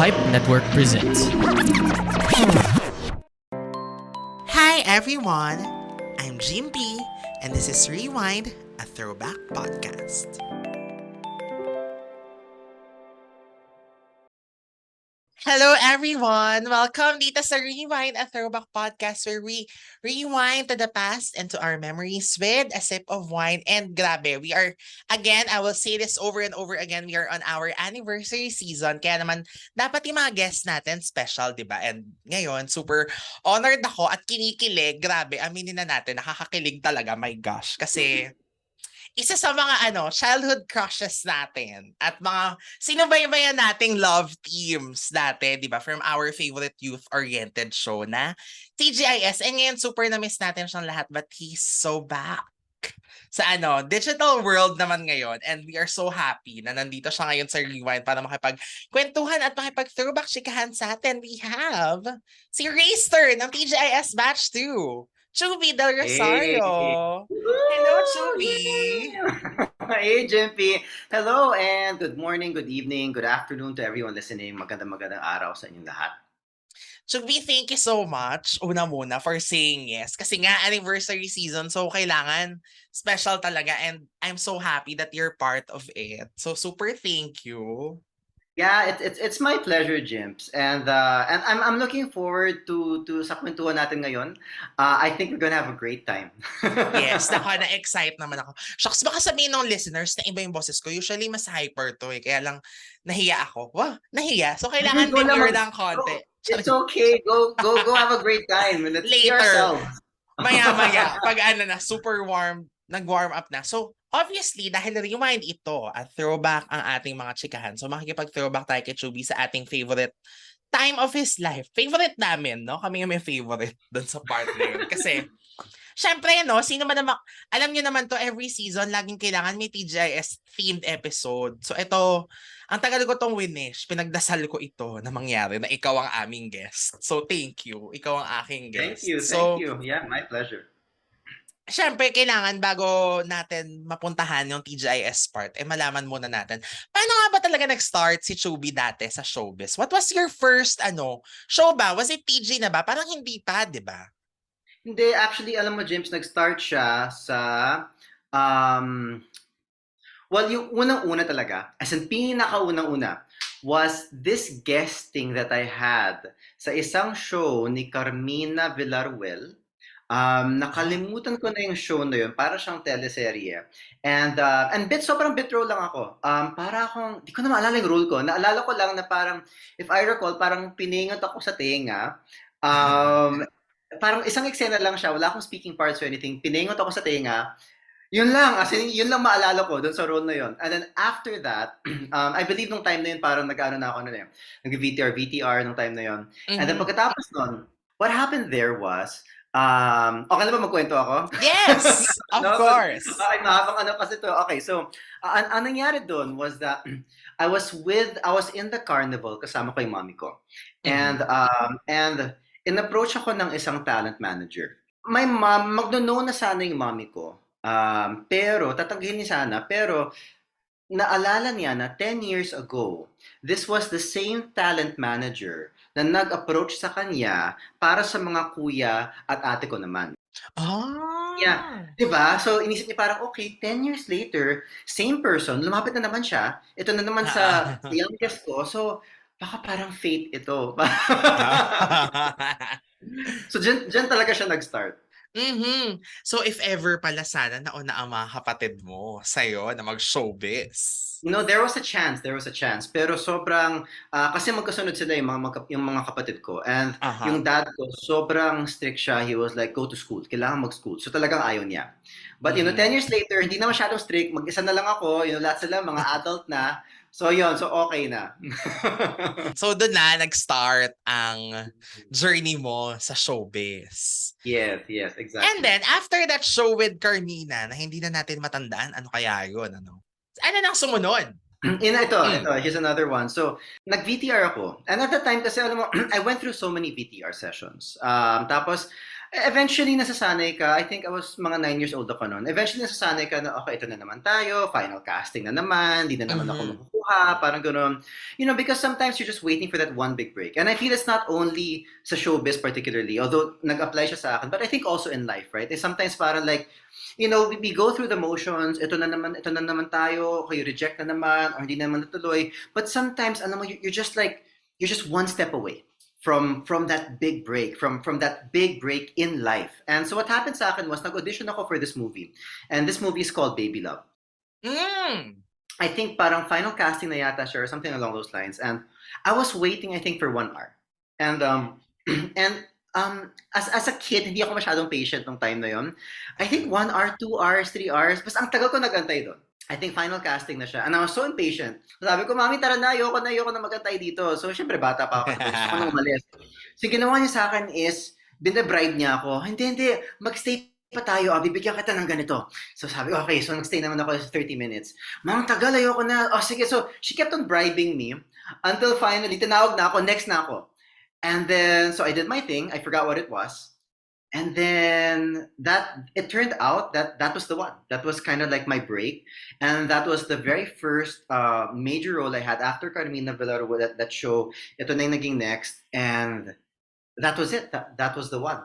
Hype Network presents. Hi everyone, I'm Jimpy, and this is ReWINEd, a Throwback Podcast. Hello everyone! Welcome dito sa ReWINEd, a Throwback Podcast where we rewind to the past and to our memories with a sip of wine. And grabe, we are, again, I will say this over and over again, we are on our anniversary season. Kaya naman, dapat yung mga guests natin special, di ba? And ngayon, super honored ako at kinikilig. Grabe, aminin na natin, nakakakilig talaga, my gosh. Kasi isa sa mga childhood crushes natin at mga sinubaybayan nating love teams dati, di ba? From our favorite youth-oriented show na T.G.I.S. And ngayon, super na-miss natin siyang lahat, but he's so back sa digital world naman ngayon. And we are so happy na nandito siya ngayon sa ReWINEd para makipagkwentuhan at makipag-throwback chikahan sa atin. We have si Racer ng T.G.I.S. Batch 2. Chubi del Rosario. Hello, Chubi. Hey, Jimpy. Hello and good morning, good evening, good afternoon to everyone listening. Magandang araw sa inyong lahat. Chubi, thank you so much. Una muna for saying yes. Kasi nga anniversary season, so kailangan special talaga. And I'm so happy that you're part of it. So super thank you. Yeah, it's my pleasure, Jimps, and I'm looking forward to sa kwentuhan natin ngayon. I think we're gonna have a great time. Yes, na-excite naman ako. Shucks, baka sabihin ng listeners na iba yung boses ko. Usually mas hyper to kaya lang nahiya ako. Wow, nahiya. So kailangan demure ng konti. It's okay. Go have a great time. Let's see Later. ourselves. Maya, pag super warm, nag-warm up na. So, obviously, dahil ReWINEd ito at throwback ang ating mga chikahan. So, makikipag-throwback tayo kay Chubi sa ating favorite time of his life. Favorite namin, no? Kami yung may favorite dun sa part na yun. Kasi, syempre, sino man naman, alam nyo naman to, every season, laging kailangan may T.G.I.S themed episode. So, ito, ang tagal ko tong winish, pinagdasal ko ito na mangyari na ikaw ang aming guest. So, thank you. Ikaw ang aking guest. Thank you. Yeah, my pleasure. Siyempre, kailangan bago natin mapuntahan yung T.G.I.S part, malaman muna natin. Paano nga ba talaga nag-start si Chubi dati sa showbiz? What was your first, show ba? Was it TG na ba? Parang hindi pa, di ba? Hindi, actually, alam mo, James, nag-start siya sa, yung unang-una talaga, as in pinakaunang-una, was this guesting that I had sa isang show ni Carmina Villarruel. Nakalimutan ko na yung show na yun, para siyang teleserye. And sobrang bit role lang ako. Para akong, di ko na maalala yung role ko. Naalala ko lang na parang, if I recall, parang piningot ako sa tenga. Parang isang eksena lang siya, wala akong speaking parts or anything. Piningot ako sa tenga. Yun lang, as in, yun lang maalala ko dun sa role na yun. And then after that, I believe nung time na yun, parang nag-ano na ako na yun. Nag-VTR nung time na yun. Mm-hmm. And then pagkatapos nun, what happened there was, okay na ba magkwento ako? Yes! Of course! Okay, mahabang kasi to. Okay, so, ang nangyari doon was that I was in the carnival kasama ko yung mommy ko. And in-approach ako ng isang talent manager. My mom, magno-know na sana yung mommy ko. Pero, tatanggihin niya sana, pero naalala niya na 10 years ago, this was the same talent manager na nag-approach sa kanya para sa mga kuya at ate ko naman. Ah! Yeah. Diba? So, inisip niya parang, okay, 10 years later, same person, lumapit na naman siya. Ito na naman sa youngest ko. So, baka parang fate ito. So, dyan talaga siya nag-start. Mm-hmm. So, if ever pala sana nauna ang mga kapatid mo sa'yo na mag-showbiz. There was a chance. Pero sobrang, kasi magkasunod sila yung mga kapatid ko. And yung dad ko, sobrang strict siya. He was like, go to school. Kailangan mag-school. So talagang ayaw niya. But 10 years later, hindi na masyadong strict. Mag-isa na lang ako. Lahat sila, mga adult na. So yun, so okay na. So doon na nag-start ang journey mo sa showbiz. Yes, exactly. And then, after that show with Carmina, na hindi na natin matandaan, ano kaya yun? Ano nang sumunod? Ito, here's another one. So, nag-VTR ako. And at the time, kasi alam mo, I went through so many VTR sessions. Tapos, Eventually, nasasanay ka. I think I was mga 9 years old ako noon. Eventually, nasasanay ka na, okay, ito na naman tayo, final casting na naman, di na naman ako Mhm. makukuha, parang gano'n. Because sometimes you're just waiting for that one big break. And I feel it's not only sa showbiz particularly, although nag-apply siya sa akin, but I think also in life, right? It's sometimes parang like, we go through the motions, ito na naman tayo, okay, reject na naman, or hindi naman natuloy. But sometimes, alam mo, you're just one step away from that big break, from that big break in life. And so what happened sa akin was nag-audition ako for this movie. And this movie is called Baby Love. Mm. I think parang final casting na yata siya or something along those lines. And I was waiting, I think, for 1 hour. And and as a kid, hindi ako masyadong patient nung time na yon. I think 1 hour, 2 hours, 3 hours. Basta ang tagal ko nagantay doon. I think final casting na siya. And I was so impatient. Sabi ko, Mami, tara na, ayoko na magantay dito. So, syempre, bata pa ako. Gusto ko nang umalis. So, ginawa niya sa akin is, binabribe niya ako. Hindi, magstay pa tayo. Bibigyan kita ng ganito. So, sabi ko, okay. So, nagstay naman ako sa 30 minutes. Mang tagal, ayoko na. Oh, sige. So, she kept on bribing me until finally, tinawag na ako, next na ako. And then, so I did my thing. I forgot what it was. And then it turned out that was the one. That was kind of like my break. And that was the very first major role I had after Carmina Villar, that show. Ito na yung naging next. And that was it. That was the one.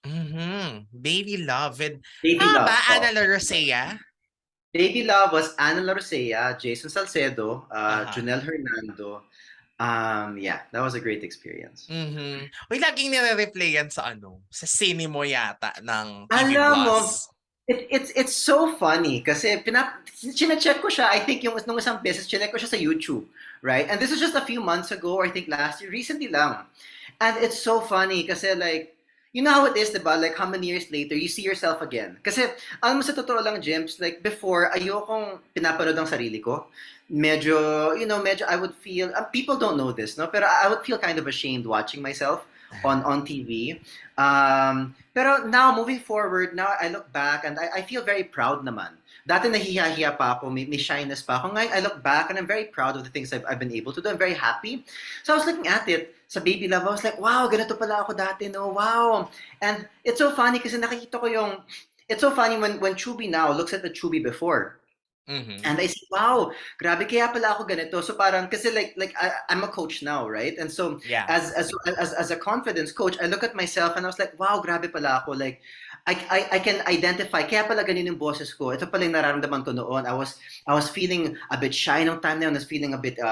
Mhm. Baby Love with Baby ba Love. Ana Oh. La Rosea? Baby Love was Ana Larosea, Jason Salcedo, Aha. Junel Hernando. Yeah, that was a great experience. Mhm. Uy, laging nire-replayan sa sa sine mo yata ng TV Alam mo, Plus. it's so funny kasi chine-check ko siya. I think yung nung isang beses, chineck ko siya sa YouTube, right? And this was just a few months ago, or I think last year, recently lang. And it's so funny kasi like, you know how it is, diba? Like, how many years later, you see yourself again. Kasi, alam mo sa totoo lang, James, like, before, ayokong pinapanood ang sarili ko. Medyo, I would feel, people don't know this, no? Pero I would feel kind of ashamed watching myself on TV. Pero now, moving forward, now I look back and I feel very proud naman. Dati nahihiya pa ako, may shyness pa ako. Ngayon, I look back and I'm very proud of the things I've been able to do. I'm very happy. So I was looking at it sa Baby Love. I was like, wow, ganito pala ako dati, no? Wow. And it's so funny kasi nakikita ko it's so funny when Chubi now looks at the Chubi before. Mhm. And I see, wow, grabe kaya pala ako ganito. So parang kasi like I'm a coach now, right? And so Yeah. as a confidence coach, I look at myself and I was like, wow, grabe pala ako. Like I can identify kaya pala ganun yung boses ko. Ito pala yung nararamdaman ko noon. I was feeling a bit shy nung time na yun. I was feeling a bit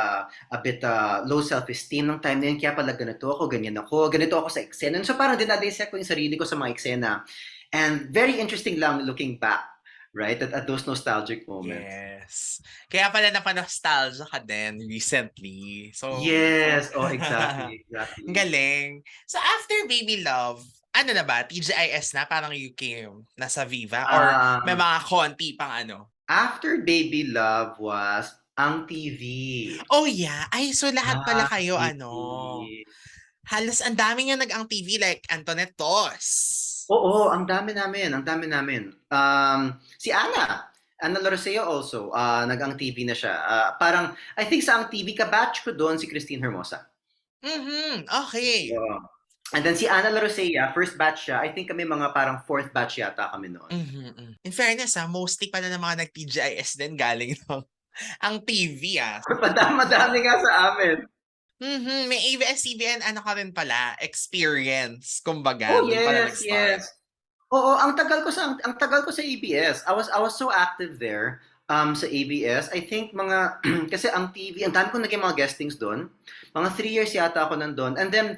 low self-esteem nung time na yun. Kaya pala ganito ako, ganyan ako. Ganito ako sa eksena. And so parang dinadisect ko yung sarili ko sa mga eksena. And very interesting lang looking back, right? At those nostalgic moments. Yes. Kaya pala napano-nostalgia ka din recently. So, Yes. Oh, exactly. ang Exactly. galing. So, after Baby Love, ano na ba? T.G.I.S na? Parang you came nasa Viva? Or may Um, mga konti pang ano? After Baby Love was ang TV. Oh, yeah. Ay, so lahat pala Ang kayo, TV. halos ang dami nga nag-ang TV like Antoinette Tos. Oo, ang dami namin, ang dami namin. Si Ana Laroseo also, nag-ang TV na siya. Parang, I think sa ang TV, ka-batch ko doon si Christine Hermosa. Mhm, okay. Oo. And then si Ana Larosea, first batch siya. I think kami mga parang fourth batch yata kami noon. In fairness mostly pala ng mga nag-TGIS din galing ng ang TV Madami nga sa amin. May ABS-CBN ano ka rin pala, experience. Kumbaga, Oh, dun pala yes, nag-start. yes. Oo, ang tagal ko sa ABS. I was so active there sa ABS. I think mga kasi ang TV, ang dami ko naging mga guestings doon. Mga 3 years yata ako nandun. And then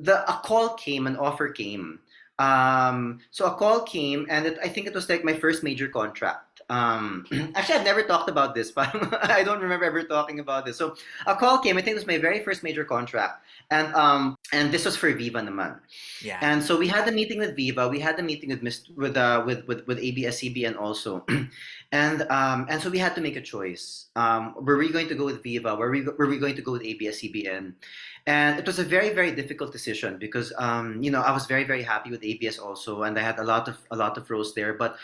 a call came, an offer came. So a call came and I think it was like my first major contract. Actually, I've never talked about this. Parang I don't remember ever talking about this. So a call came. I think it was my very first major contract, and this was for Viva naman. Yeah. And so we had a meeting with Viva. We had a meeting with ABS-CBN also, and so we had to make a choice. Were we going to go with Viva? Were we going to go with ABS-CBN? And it was a very very difficult decision because I was very very happy with ABS also, and I had a lot of roles there. But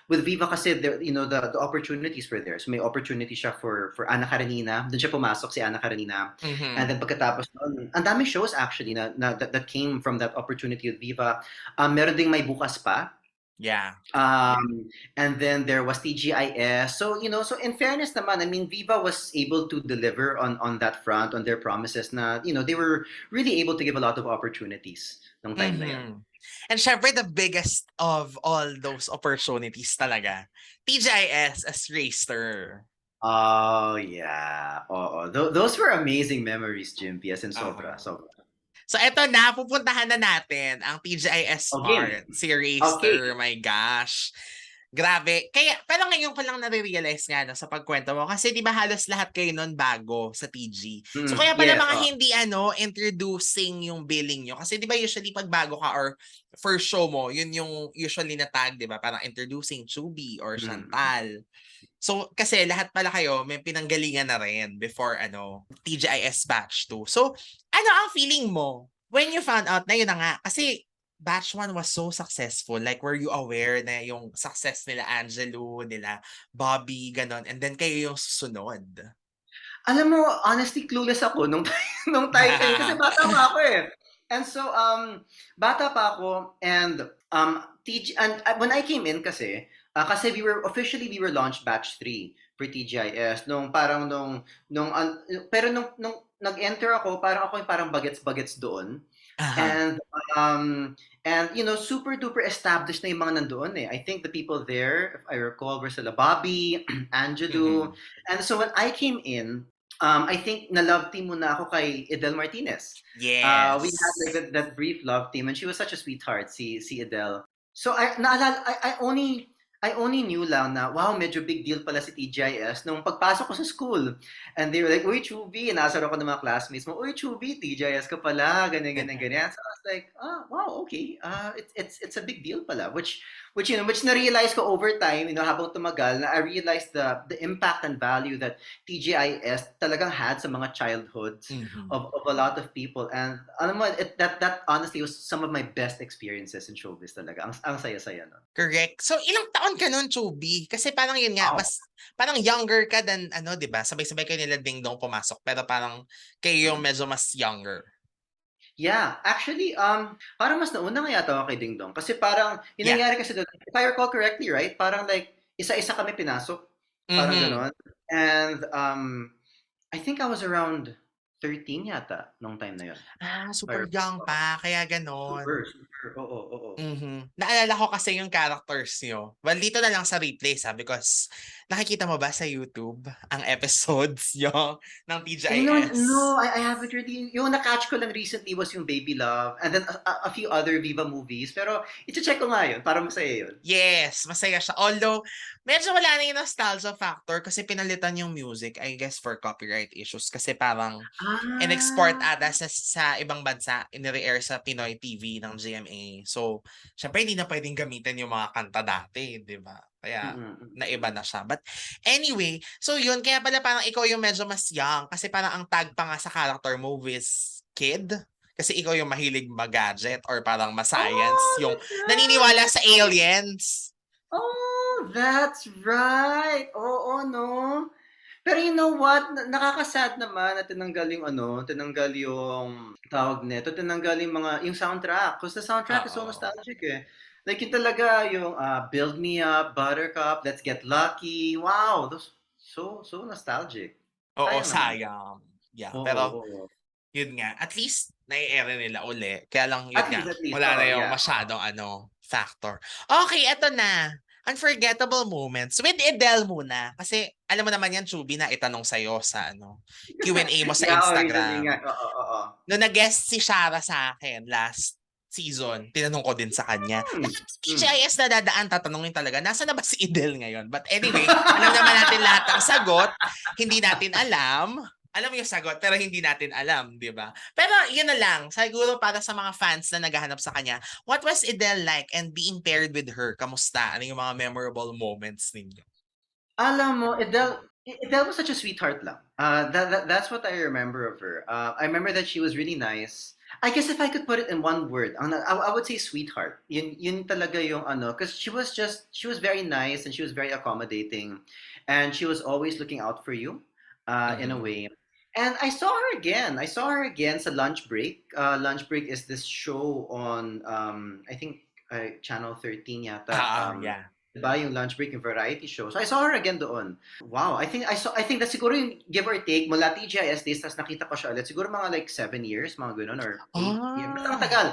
with Viva kasi there, the opportunities were there. So may opportunity siya for Ana Karenina. Doon siya pumasok si Ana Karenina. And then pagkatapos noon, ang daming shows actually that came from that opportunity with Viva. Meron ding may bukas pa. Yeah. And then there was T.G.I.S. So, so in fairness naman, I mean, Viva was able to deliver on that front, on their promises na, they were really able to give a lot of opportunities ng time na yun. And syempre, the biggest of all those opportunities talaga, T.G.I.S as racer. Oh, yeah. Oo. Those were amazing memories, Jim. Yes, and sobra. So eto na, pupuntahan na natin ang T.G.I.S Okay. part, si Racer, my gosh. Grabe. Kaya, pero ngayon ko lang nare-realize nga no, sa pagkwento mo. Kasi di ba halos lahat kayo nun bago sa TG. So kaya pala Yes. mga hindi introducing yung billing nyo. Kasi di ba usually pag bago ka or first show mo, yun yung usually na tag, di ba? Parang introducing Chubi or Chantal. So, kasi lahat pala kayo may pinanggalingan na rin before TGIS batch 2. So, ano ang feeling mo when you found out na yun na nga? Kasi batch 1 was so successful. Like, were you aware na yung success nila Angelo, nila Bobby, ganon, and then kayo yung susunod? Alam mo, honestly, clueless ako nung time kayo. Kasi bata pa ako eh. And so, bata pa ako and when I came in kasi we were launched batch 3 for T.G.I.S. Pero nung nag-enter ako, parang bagets-bagets doon. And super duper established na yung mga nandoon eh. I think the people there, if I recall, were sila Bobby, Angelo. And so when I came in, I think na love team muna ako kay Edel Martinez. Yes. We had like that brief love team, and she was such a sweetheart, si Edel. So I only knew lang na, wow, medyo big deal pala si T.G.I.S. nung pagpasok ko sa school. And they were like, uy, Chubi, inasar ako ng mga classmates mo, uy, Chubi, T.G.I.S ka pala, ganyan. So I was like, wow, okay. It's a big deal pala, which na-realize ko over time, habang tumagal, na I realized the impact and value that T.G.I.S talagang had sa mga childhoods of a lot of people. And alam mo, that honestly was some of my best experiences in showbiz talaga. Ang saya-saya no. Correct. So, ilang taon ka nun, Chubi? Kasi parang yun nga, parang younger ka than, di ba? Sabay-sabay kayo nila Ding Dong pumasok, pero parang kayo yung medyo mas younger. Yeah, actually, parang mas nauna nga yata ako kay Ding Dong. Kasi parang, yung nangyari kasi doon, if I recall correctly, right? Parang like, isa-isa kami pinasok. Parang ganon. And I think I was around 13 yata nung time na yun. Super young pa, kaya ganon. Super, oo. Naalala ko kasi yung characters nyo. Well, dito na lang sa replay, because nakikita mo ba sa YouTube ang episodes nyo ng T.G.I.S? No, I haven't really. Yung na-catch ko lang recently was yung Baby Love and then a few other Viva movies. Pero iti-check ko nga yun, para masaya yun. Yes, masaya siya. Although, medyo wala na yung nostalgia factor kasi pinalitan yung music, I guess, for copyright issues. Kasi parang in-export ata sa ibang bansa, in-re-air sa Pinoy TV ng GMA. So, syempre hindi na pwedeng gamitin yung mga kanta dati, di ba? Kaya, naiba na siya. But anyway, so yun, kaya pala parang ikaw yung medyo mas young kasi parang ang tag pa nga sa character mo is kid. Kasi ikaw yung mahilig mag-gadget or parang ma-science, yung naniniwala sa aliens. Oh, that's right. Oo, no? Pero you know what? Nakakasad naman na tinanggal yung tawag nito, tinanggal yung soundtrack. Because the soundtrack is so nostalgic eh. Like yung talaga yung Build Me Up, Buttercup, Let's Get Lucky. Wow, those so nostalgic. Oo, Sayang naman. sayang. Yeah, pero yun nga, at least nai-air nila uli. Kaya lang yun nga, wala na yung masyadong factor. Okay, eto na. Unforgettable moments. With Edel muna. Kasi alam mo naman yan, Chubi, na itanong sa'yo sa Q&A mo sa Instagram. Oo. Nung nag-guest si Shara sa akin last season, tinanong ko din sa kanya. T.G.I.S na dadaan, tatanungin talaga, nasa na ba si Edel ngayon? But anyway, alam naman natin lahat ang sagot. Hindi natin alam. Alam mo yung sagot, pero hindi natin alam, di ba? Pero yun na lang, siguro para sa mga fans na naghahanap sa kanya, what was Edel like and being paired with her? Kamusta? Ano yung mga memorable moments ninyo? Alam mo, Edel, That was such a sweetheart lang. That's what I remember of her. I remember that she was really nice. I guess if I could put it in one word, I would say sweetheart. Yun talaga yung ano, because she was very nice and she was very accommodating, and she was always looking out for you, in a Mhm. way. And I saw her again. I saw her again sa Lunch Break. Lunch Break is this show on I think Channel 13 yata. Yeah. Diba, yung Lunch Break, yung variety show. So I saw her again doon. Wow, I think that siguro yung give or take mula T.G.I.S days tas nakita ko siya ulit. Siguro mga like 7 years, mga ganun, or 8 years. Basta ang Ah. tagal.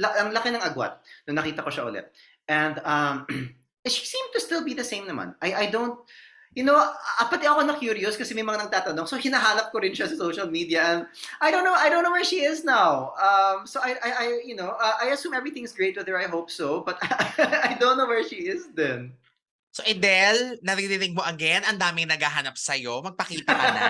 Ang laki ng agwat nung nakita ko siya ulit. And she seemed to still be the same naman. I don't, pati ako na curious kasi may mga nagtatanong. So hinahanap ko rin siya sa social media, and I don't know where she is now. So I assume everything's great with her. I hope so, but I don't know where she is then. So Edel, naririnig mo again, ang daming naghahanap sa'yo, magpakita ka na.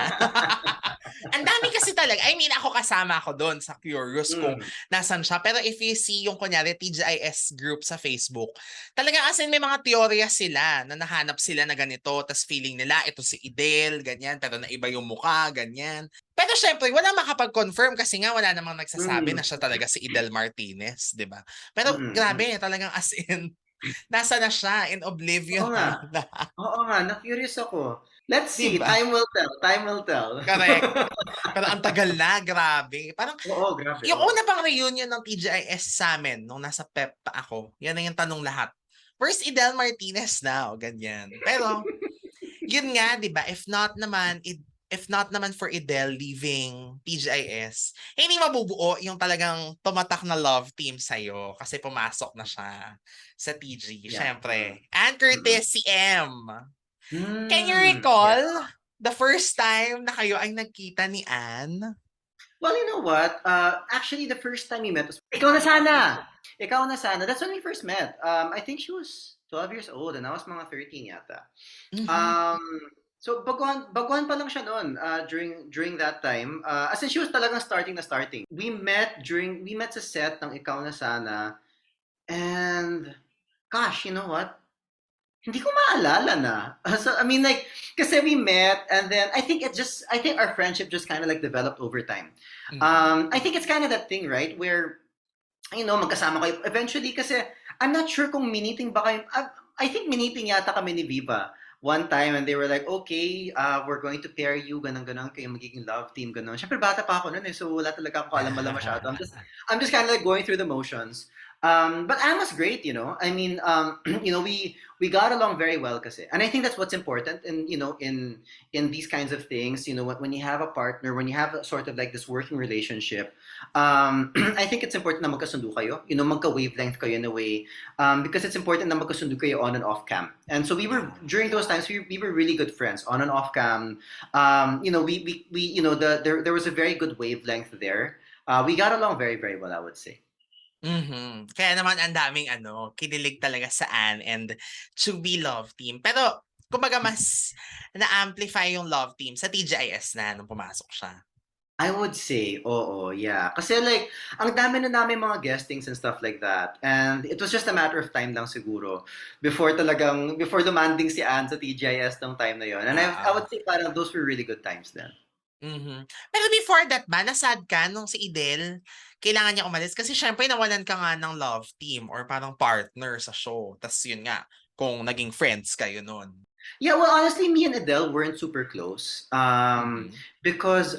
Ang dami kasi talaga. I mean, ako kasama ako doon sa curious kung Mm. nasan siya. Pero if you see yung kunyari T.G.I.S group sa Facebook, talaga as in may mga teorya sila na nahanap sila na ganito, tas feeling nila ito si Idel, ganyan, pero naiba yung mukha, ganyan. Pero syempre, wala makapag-confirm kasi nga wala namang nagsasabi Mm. na siya talaga si Idel Martinez, di ba? Pero Mm. grabe, Mm. talagang as in, nasa na siya, in oblivion Oo na nga. nila. Oo nga, na-curious ako. Let's Di see, ba? time will tell, time will tell. Correct. Pero ang tagal na, grabe. Parang Oo, grabe, yung oo. una pang reunion ng TGIS sa amin nung nasa PEP pa ako, yan na yung tanong lahat. Where's Idel Martinez now? Ganyan. Pero, yun nga, di ba? If not naman for Idel leaving TGIS, hindi mabubuo yung talagang tumatak na love team sa'yo kasi pumasok na siya sa TG. Yeah. Siyempre. And Mm. Curtis, si M. Can you Yeah. recall the first time na kayo ay nagkita ni Anne? Well, you know what? Actually, the first time we met was, ikaw na sana! Ikaw na sana. That's when we first met. I think she was 12 years old and I was mga 13 yata. Mhm. Um, so baguhan pa lang siya noon, during that time. As in, she was talagang starting na starting. We met sa set ng Ikaw na Sana, and gosh, you know what? Hindi ko maalala na. So, I mean, like, kasi we met, and then I think our friendship just kind of like developed over time. Mhm. I think it's kind of that thing, right? Where, magkasama kayo. Eventually, kasi, I'm not sure kung miniting ba kayo. I think miniting yata kami ni Viva one time, and they were like, okay, we're going to pair you, ganun-ganun, kayo magiging love team, ganun. Siyempre, bata pa ako noon eh, so wala talaga ako alam-alam masyado. I'm just kind of like going through the motions. But Anne was great, I mean, we got along very well kasi. And I think that's what's important in these kinds of things, when you have a partner, when you have a sort of like this working relationship, I think it's important na magkasundo kayo, magka-wavelength kayo in a way, because it's important na magkasundo kayo on and off cam. And so Yeah. during those times, we were really good friends on and off cam. We there was a very good wavelength there. We got along very, very well, I would say. Mhm. Kaya naman ang daming kinilig talaga sa Anne and Chubi love team. Pero kumbaga mas na-amplify yung love team sa TGIS na nung pumasok siya. I would say, oo, yeah. Kasi like, ang dami na namin mga guestings and stuff like that. And it was just a matter of time lang siguro before demanding si Anne sa TGIS ng time na yon. And I Oo. would say parang those were really good times then. Mhm. Pero before that ba, nasad ka nung si Idel, kailangan niya umalis? Kasi syempre nawalan ka nga ng love team or parang partner sa show. Tas yun nga, kung naging friends kayo nun. Yeah, well, honestly, me and Adele weren't super close. Mhm. Because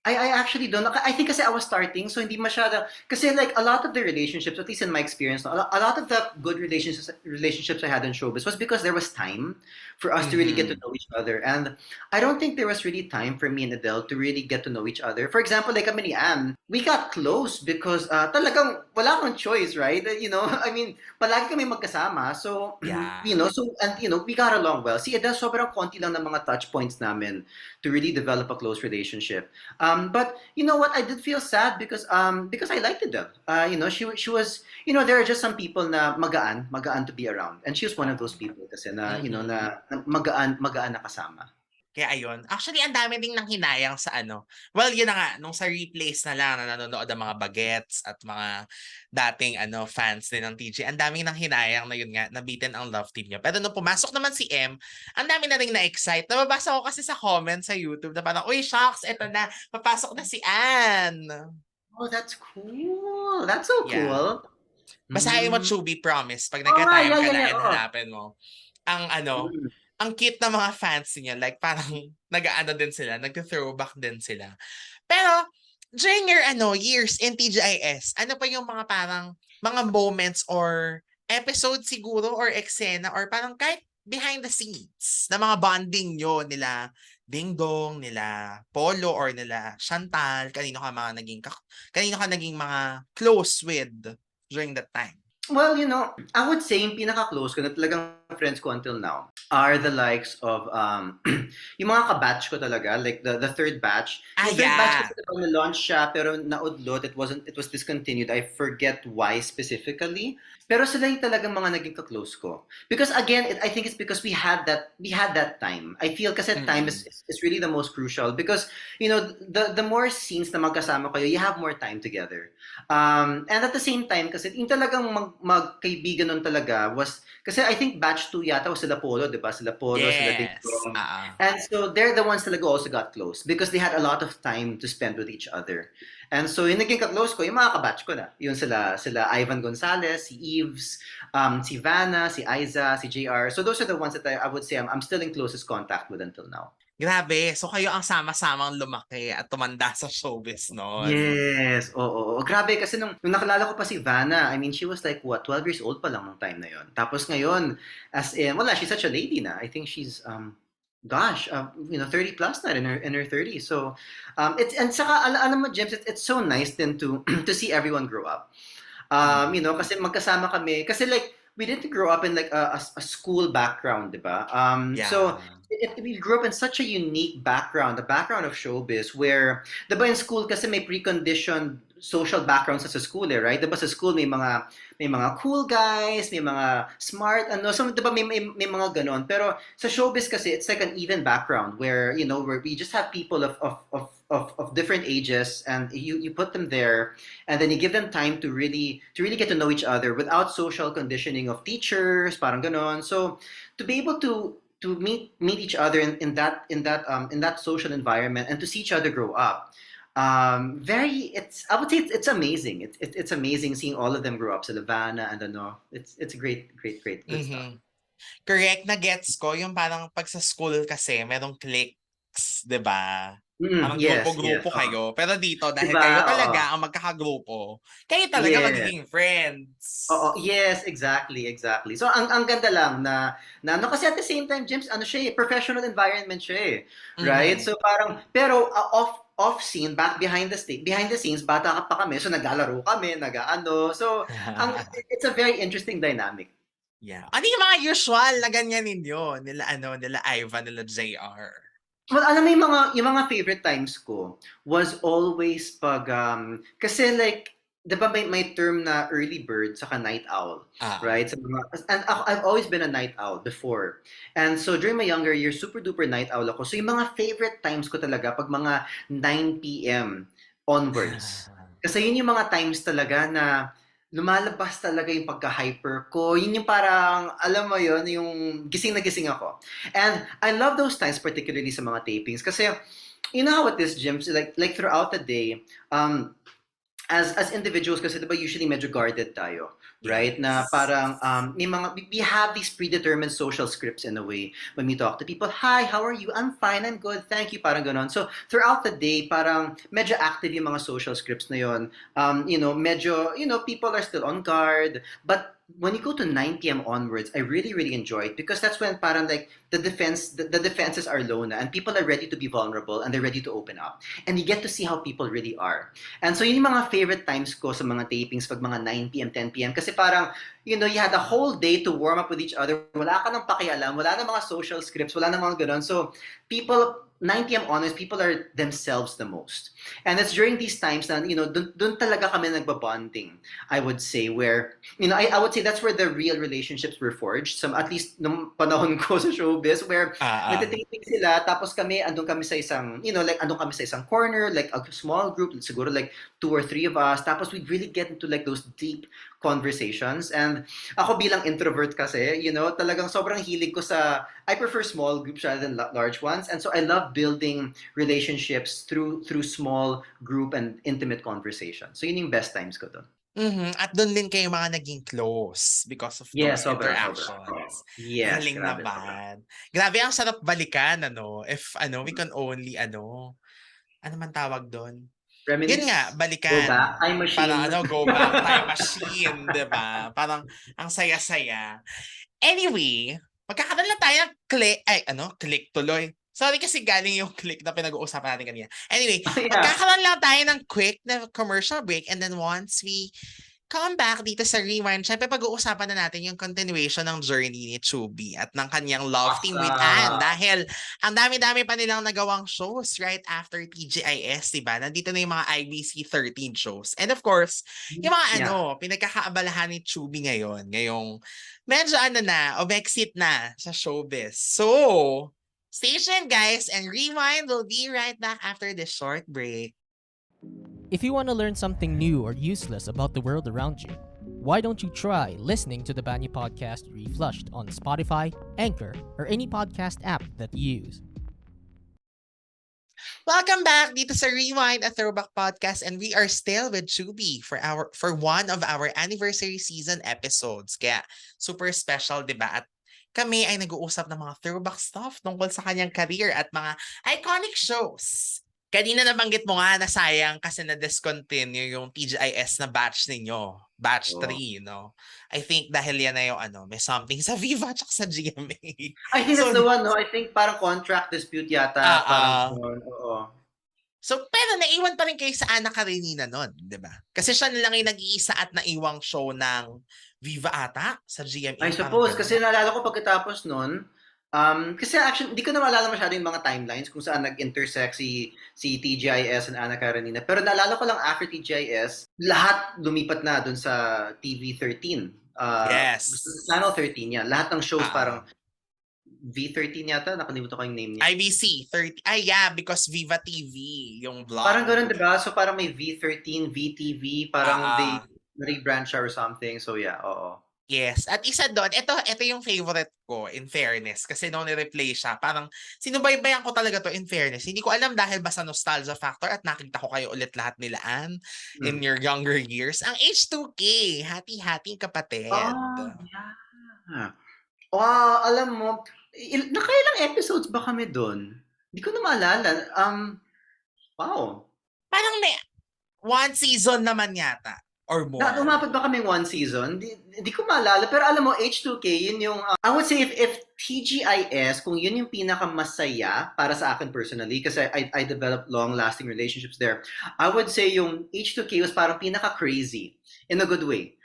I actually don't know. I think kasi I was starting, so hindi masyado. Kasi like a lot of the relationships, at least in my experience, a lot of the good relationships I had in showbiz was because there was time for us to really get to Mhm. know each other, and I don't think there was really time for me and Adele to really get to know each other. For example, like kami ni Anne, we got close because talagang wala akong choice, right? I mean, palagi kami magkasama. So, Yeah. we got along well. Si Adele, sobrang konti lang ng mga touch points namin to really develop a close relationship. But you know what? I did feel sad because I liked Adele. She was, there are just some people na magaan to be around. And she was one of those people kasi na, Mhm. na magaan na kasama. Kaya ayun. Actually, ang dami ding nang hinayang sa ano. Well, yun na nga, nung sa replays na lang na nanonood ang mga bagets at mga dating fans din ng TG, ang daming nang hinayang na yun nga, nabitin ang love team niya. Pero nung pumasok naman si M, ang dami na rin na-excite. Nababasa ko kasi sa comment sa YouTube na parang, uy, shocks, eto na, papasok na si Anne. Oh, that's cool. That's so Yeah. cool. Basahin mo, Mm. Chubby, promise. Pag Oo nga, nagka-time yeah, ka yeah, na yeah. and Oo. hanapin mo, ang Mm. ang cute na mga fans niya. Like, parang nag-aano din sila, nag-throwback din sila. Pero, during your years in T.G.I.S, ano pa yung mga parang, mga moments or episode siguro or eksena or parang kahit behind the scenes na mga bonding nyo nila Ding Dong, nila Polo or nila Chantal, kanino ka naging mga close with during that time? Well, I would say yung pinaka-close ko na talagang friends ko until now are the likes of yung mga kabatch ko talaga, like the third batch. Ah, Yung third batch yeah. kasi diba, na-launch siya pero naudlot, it was discontinued. I forget why specifically. Pero sila yung talagang mga naging ka-close ko. Because again, I think it's because we had that time. I feel kasi time Mm-mm. is really the most crucial because the more scenes na magkasama kayo, you have more time together. And at the same time, kasi yung talagang magkaibigan nun talaga was, kasi I think batch 2 yata was sila Polo, di ba? Sila Polo, sila Ding Yes. Dong. Ah. And so they're the ones talaga also got close because they had a lot of time to spend with each other. And so yung naging ka-close ko, yung mga kabatch ko na. Yung sila Ivan Gonzalez, si Eves, si Vanna, si Aiza, si JR. So those are the ones that I would say I'm still in closest contact with until now. Grabe. So kayo ang sama-samang lumaki at tumanda sa showbiz noon. Yes, oo. Grabe kasi nung nakilala ko pa si Vanna, I mean, she was like, what, 12 years old pa lang nung time na yon. Tapos ngayon, as in, wala, she's such a lady na. I think she's, 30 plus na in her 30s. So, and saka, alam mo, James, it's so nice then to, to see everyone grow up. Mm. Kasi magkasama kami. Kasi like, we didn't grow up in like a school background, di ba? So, Yeah. we grew up in such a unique background, the background of showbiz, where, di ba in school kasi may preconditioned social backgrounds sa school right? Di ba sa school may mga cool guys, may mga smart, so di ba may mga ganon. Pero sa showbiz kasi, it's like an even background where, where we just have people of different ages and you put them there and then you give them time to really get to know each other without social conditioning of teachers, parang ganon. So to be able to meet each other in that social environment and to see each other grow up, very it's I would say it's amazing. It's amazing seeing all of them grow up. So Savannah and it's great, great, great, good stuff. Mhm. Correct na gets ko yung parang pag sa school kasi merong cliques, 'di ba? Parang Yes, yes. grupo-grupo kayo. Pero dito dahil Diba? kayo Oo. talaga ang magkakagrupo, kayo talaga Yes. magiging friends. Oo, yes, exactly, exactly. So ang ganda lang na kasi at the same time, James, professional environment siya right? Mhm. So parang pero off scene, back behind the scenes, bata ka pa kami, so naglalaro kami, nagaano. So it's a very interesting dynamic. Yeah. Ano yung mga usual na ganyan ninyo? Nila Ivan, nila JR. Well, alam mo yung mga favorite times ko was always pag kasi like 'di ba may term na early bird saka night owl, Ah. right? And I've always been a night owl before. And so during my younger years, super duper night owl ako. So yung mga favorite times ko talaga pag mga 9 p.m. onwards. Kasi yun yung mga times talaga na lumalabas talaga yung pagka-hyper ko. Yun yung parang, alam mo yun, yung gising na gising ako. And I love those times particularly sa mga tapings kasi you know how it is, Jim, so like throughout the day, as individuals kasi 'di ba usually medyo guarded tayo, right? Na Yes. parang we have these predetermined social scripts in a way when we talk to people. Hi, how are you? I'm fine, I'm good, thank you, parang ganon. So throughout the day, parang medyo active yung mga social scripts na yon. Medyo people are still on guard, but when you go to 9 p.m. onwards, I really, really enjoy it because that's when parang like the defenses are low na and people are ready to be vulnerable and they're ready to open up. And you get to see how people really are. And so yun yung mga favorite times ko sa mga tapings pag mga 9 p.m., 10 p.m. Kasi parang, you had a whole day to warm up with each other. Wala ka nang pakialam, wala nang mga social scripts, wala nang mga ganun. So, 9 p.m. onwards, people are themselves the most. And it's during these times na, dun talaga kami nagbabonding, I would say, where, I would say that's where the real relationships were forged. Some, at least, nung panahon ko sa showbiz, where nagtitaping sila, tapos andun kami sa isang, andun kami sa isang corner, like a small group, siguro like 2 or 3 of us, tapos we'd really get into like those deep conversations. And ako bilang introvert kasi, talagang sobrang hilig ko I prefer small groups rather than large ones. And so I love building relationships through small group and intimate conversations. So yun yung best times ko doon. At doon din kayo mga naging close because of those Sobra. interactions. Yes, Galing grabe. naman. Grabe, ang sarap balikan, if, we can only, ano man tawag doon? Reminisce, Yun nga, balikan. go back, time machine. Parang go back, time machine, diba? Parang ang saya-saya. Anyway, magkakaroon lang tayo ng click tuloy. Sorry kasi galing yung click na pinag-uusapan natin kanina. Anyway, magkakaroon lang tayo ng quick na commercial break, and then once we come back dito sa Rewind, syempre pag-uusapan na natin yung continuation ng journey ni Chubi at ng kanyang love team with Anne. Dahil ang dami-dami pa nilang nagawang shows right after T.G.I.S, diba? Nandito na yung mga IBC 13 shows. And of course, yung mga pinagkakaabalahan ni Chubi ngayon. Ngayong medyo exit na sa showbiz. So, stay tuned guys, and Rewind will be right back after this short break. If you want to learn something new or useless about the world around you, why don't you try listening to the Paano podcast Reflushed on Spotify, Anchor, or any podcast app that you use? Welcome back dito sa ReWINEd, a Throwback Podcast, and we are still with Chubi for one of our anniversary season episodes. Kaya super special, diba? At kami ay nag-uusap ng mga throwback stuff tungkol sa kanyang career at mga iconic shows. Kanina nabanggit mo nga na sayang kasi na-discontinue yung T.G.I.S na batch ninyo. Batch 3, I think dahil yan na yung may something sa Viva at sa GMA. I think that's the one, I think parang contract dispute yata. So, pero naiwan pa rin kayo sa Ana Karenina nun, di ba? Kasi siya na lang yung nag-iisa at naiwang show ng Viva ata sa GMA. I suppose, kasi naalala ko pagkatapos nun, kasi actually, hindi ko na maalala masyado yung mga timelines kung saan nag-intersect si T.G.I.S and Ana Karenina. Pero naalala ko lang after T.G.I.S, lahat lumipat na dun sa TV13. Yes. Channel 13 yan. Lahat ng shows parang V13 yata, nakalimutan ko yung name niya. IBC 30. Yeah, because Viva TV yung vlog. Parang ganun, diba? So parang may V13, VTV, parang they rebrand or something. So yeah, oo. Yes. At isa doon, ito yung favorite ko, in fairness. Kasi nung ni-replay siya, parang sinubaybayan ko talaga to in fairness. Hindi ko alam dahil ba sa nostalgia factor at nakita ko kayo ulit lahat nila, Anne, in your younger years. Ang H2K, hati-hati kapatid. Yeah. Alam mo, nakailang episodes ba kami doon? Hindi ko na maalala. Wow. Parang one season naman yata. Or more. Umabot ba kaming one season? Di ko maalala. Pero alam mo, H2K, yun yung... I would say if T.G.I.S, kung yun yung pinakamasaya para sa akin personally, kasi I developed long-lasting relationships there, I would say yung H2K was parang pinaka-crazy in a good way.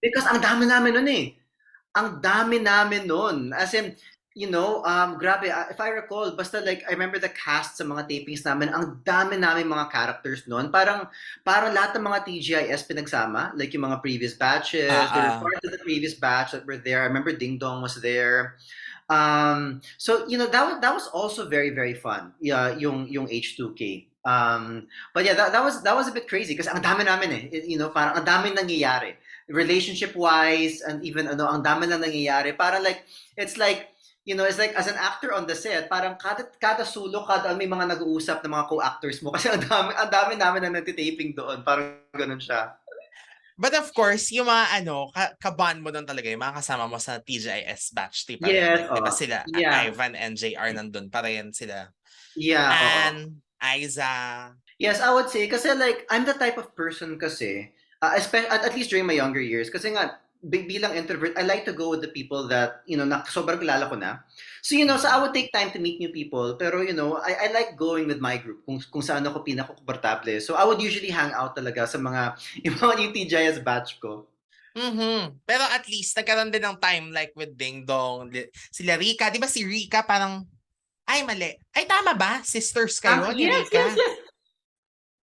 Because ang dami namin nun eh. Ang dami namin nun. As in, grabe, if I recall, basta like, I remember the cast sa mga tapings namin, ang dami namin mga characters nun. Parang lahat ng mga T.G.I.S pinagsama, like yung mga previous batches, they were part of the previous batch that were there. I remember Ding Dong was there. So, that was also very, very fun, yung H2K. But yeah, that was a bit crazy kasi ang dami namin eh. Parang ang dami nangyayari. Relationship-wise, and even, ang dami na nangyayari. Parang like, it's like as an actor on the set, parang kada sulok, may mga nag-uusap na mga co-actors mo kasi ang dami namin na nagtitaping doon. Parang ganun siya. But of course, yung mga kaban mo doon talaga, yung mga kasama mo sa T.G.I.S batch, diba? Yes. Diba sila, Ivan and JR nandun pa rin sila. Yeah. And Aiza. Yes, I would say, kasi like, I'm the type of person kasi, especially, at least during my younger years, kasi nga, bilang introvert, I like to go with the people that, na sobrang kilala ko na. So, so I would take time to meet new people. Pero, I like going with my group kung saan ako pinaka-komportable. So, I would usually hang out talaga sa yung T.G.I.S batch ko. Pero at least, nagkaroon din ng time like with Ding Dong, sila Rika. Di ba si Rika parang, ay mali. Ay tama ba? Sisters kayo ni Yes, yes, Rika? yes.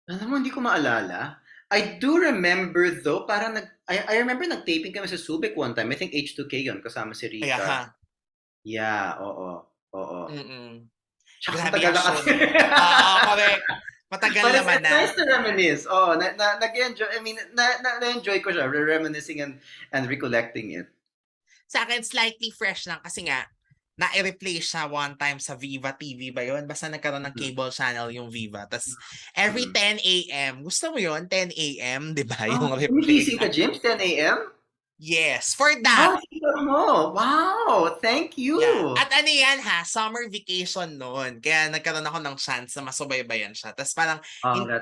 Alam mo, hindi ko maalala. I do remember though, parang I remember nag-taping kami sa Subic one time. I think H2K yun, kasama si Ay, Rika. aha. Yeah, oo. Oo. Mm-mm. Shucks, Grabe matagal yung na show kasi. na yun. Oo, correct. Matagal But naman it's na. nice to reminisce. Oh, nag-enjoy. I mean, na-enjoy ko siya, reminiscing and recollecting it. Sa akin, slightly fresh lang kasi nga, na-replay siya one time sa Viva TV ba yun? Basta nagkaroon ng cable channel yung Viva. Tapos, every Mm. 10 a.m., gusto mo yun? 10 a.m., di ba? Oh, Yung replay. gumigising ka, James? 10 a.m.? Yes, for that. Oh, sigaw mo. Wow, thank you. Yeah. At ano yan ha, summer vacation noon. Kaya nagkaroon ako ng chance na masubaybayan siya. Tapos parang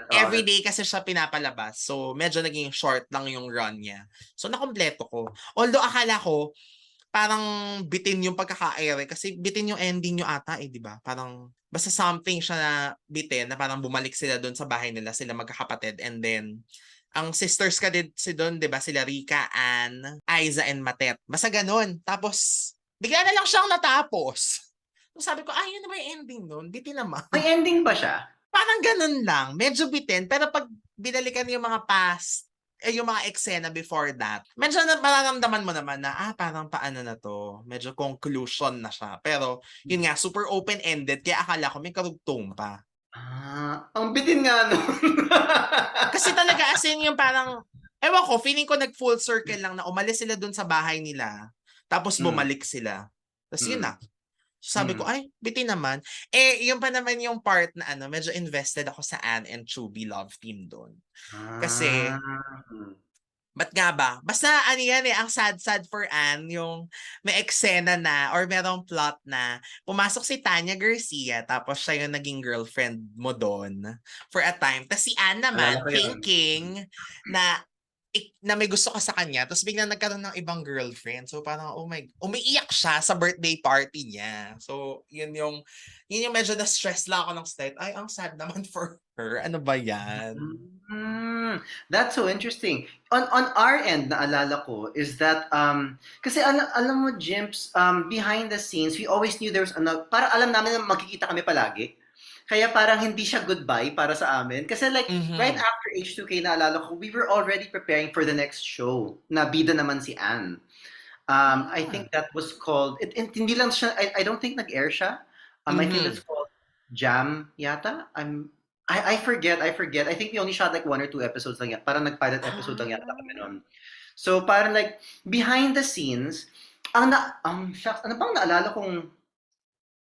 everyday kasi siya pinapalabas. So medyo naging short lang yung run niya. So nakompleto ko. Although akala ko parang bitin yung pagkaka-air kasi bitin yung ending nyo ata di ba? Parang basta something siya na bitin na parang bumalik sila doon sa bahay nila, sila magkakapatid, and then ang sisters ka din si doon, 'di ba? Sila Rika, Ann, Aiza, and Matet. Basta ganun. Tapos bigla na lang siyang natapos. So sabi ko, yun na ba yung ending nun? Bitin naman. May ending ba siya? Parang ganun lang. Medyo bitin. Pero pag binalikan yung mga past, yung mga eksena before that, medyo mararamdaman mo naman na, parang paano na to? Medyo conclusion na siya. Pero, yun nga, super open-ended. Kaya akala ko may karugtong pa. Ang bitin nga nun. Kasi talaga as in yung parang, ewan ko, feeling ko nag-full circle lang na umalis sila dun sa bahay nila. Tapos bumalik sila. Tapos yun na. So sabi ko, ay, bitin naman. Yun pa naman yung part na medyo invested ako sa Anne and Chubi love team doon. Kasi, ba't nga ba? Basta yan ang sad-sad for Anne, yung may eksena na or merong plot na pumasok si Tanya Garcia tapos siya yung naging girlfriend mo doon for a time. Tapos si Anne naman Alala ko yun. thinking na may gusto ka sa kanya, tapos biglang nagkaroon ng ibang girlfriend. So parang, umiiyak siya sa birthday party niya. So yun yung medyo na-stress lang ako ng state. Ay, ang sad naman for her. Ano ba yan? That's so interesting. On our end, naalala ko, is that, kasi alam mo, Jimps, behind the scenes, we always knew there was, para alam namin na magkikita kami palagi. Kaya parang hindi siya goodbye para sa amin. Kasi like, right after H2K, naalala ko, we were already preparing for the next show na bida naman si Anne. I think that was called, hindi lang siya, I don't think nag-air siya. I think that's called Jam yata. I forget. I think we only shot like 1 or 2 episodes lang yata. Parang nag-pilot episode lang yata kami nun. So parang like, behind the scenes, shucks, ano bang naalala kong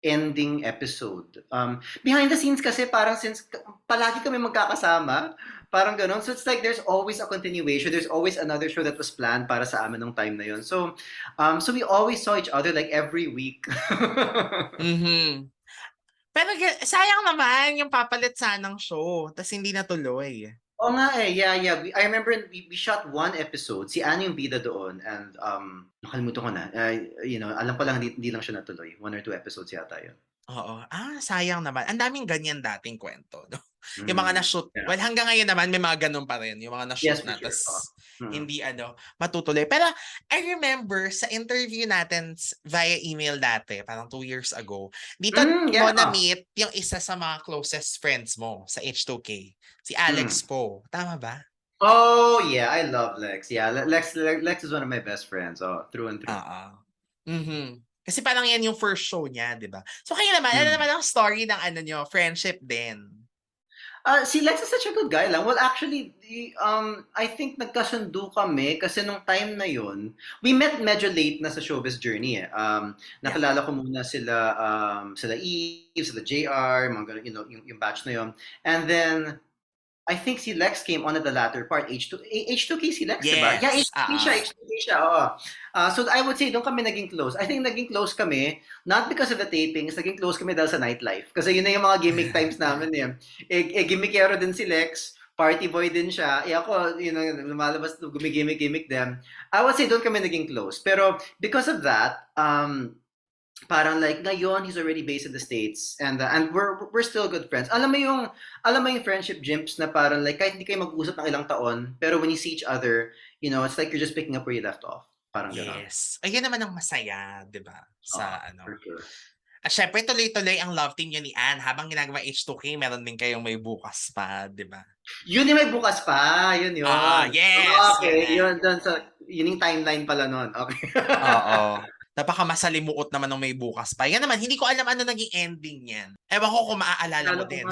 ending episode? Behind the scenes kasi parang since palagi kami magkakasama, parang ganon. So it's like there's always a continuation. There's always another show that was planned para sa amin nung time na yun. So, so we always saw each other like every week. Pero sayang naman yung papalit sanang show, tas hindi natuloy. Oo nga yeah. I remember we shot 1 episode. Si Anne yung bida doon and nakalimutan ko na. Alam ko lang hindi lang siya natuloy. 1 or 2 episodes yata yun. Oo. Sayang naman. Ang daming ganyan dating kwento, no? Yung mga na-shoot. Yeah. Well, hanggang ngayon naman may mga ganun pa rin. Yung mga na-shoot na tas hindi matutuloy. Pero I remember sa interview natin via email dati, parang 2 years ago, dito mo na-meet yung isa sa mga closest friends mo sa H2K. Si Alex po. Tama ba? Oh, yeah. I love Lex. Yeah, Lex is one of my best friends. Oh, through and through. Kasi parang yan yung first show niya, di ba? So kayo naman, ano naman ang story ng nyo, friendship din? Si Lex is such a good guy lang. Well, actually, I think nagkasundo kami kasi nung time na yun, we met medyo late na sa showbiz journey. Nakilala ko muna sila Eve, sila JR, mga yung batch na yun. And then, I think si Lex came on at the latter part. H2K si Lex, yes. Diba? Yeah, H2K siya. So I would say doon kami naging close. I think naging close kami, not because of the tapings, naging close kami dahil sa nightlife. Kasi yun na yung mga gimmick times namin. Gimmickero din si Lex, party boy din siya. Ako, lumalabas, gumigimmick din. I would say doon kami naging close. Pero because of that, parang like ngayon he's already based in the States, and we're still good friends. Alam mo yung friendship Jimps na parang like kahit hindi kayo mag-usap ng ilang taon, pero when you see each other, it's like you're just picking up where you left off. Parang gano'n. Yes. Ayun naman ang masaya, 'di ba? Sa For sure. At syempre tuloy-tuloy ang love team niyo ni Anne habang ginagawa H2K, meron din kayong may bukas pa, 'di ba? Yun yung may bukas pa, yun. Yes. Okay, Yan. yun yung timeline pala nun. Okay. Oo. Napakamasalimuot naman ng may bukas pa. Yan naman, hindi ko alam ano naging ending yan. Ewan ko kung maaalala mo din.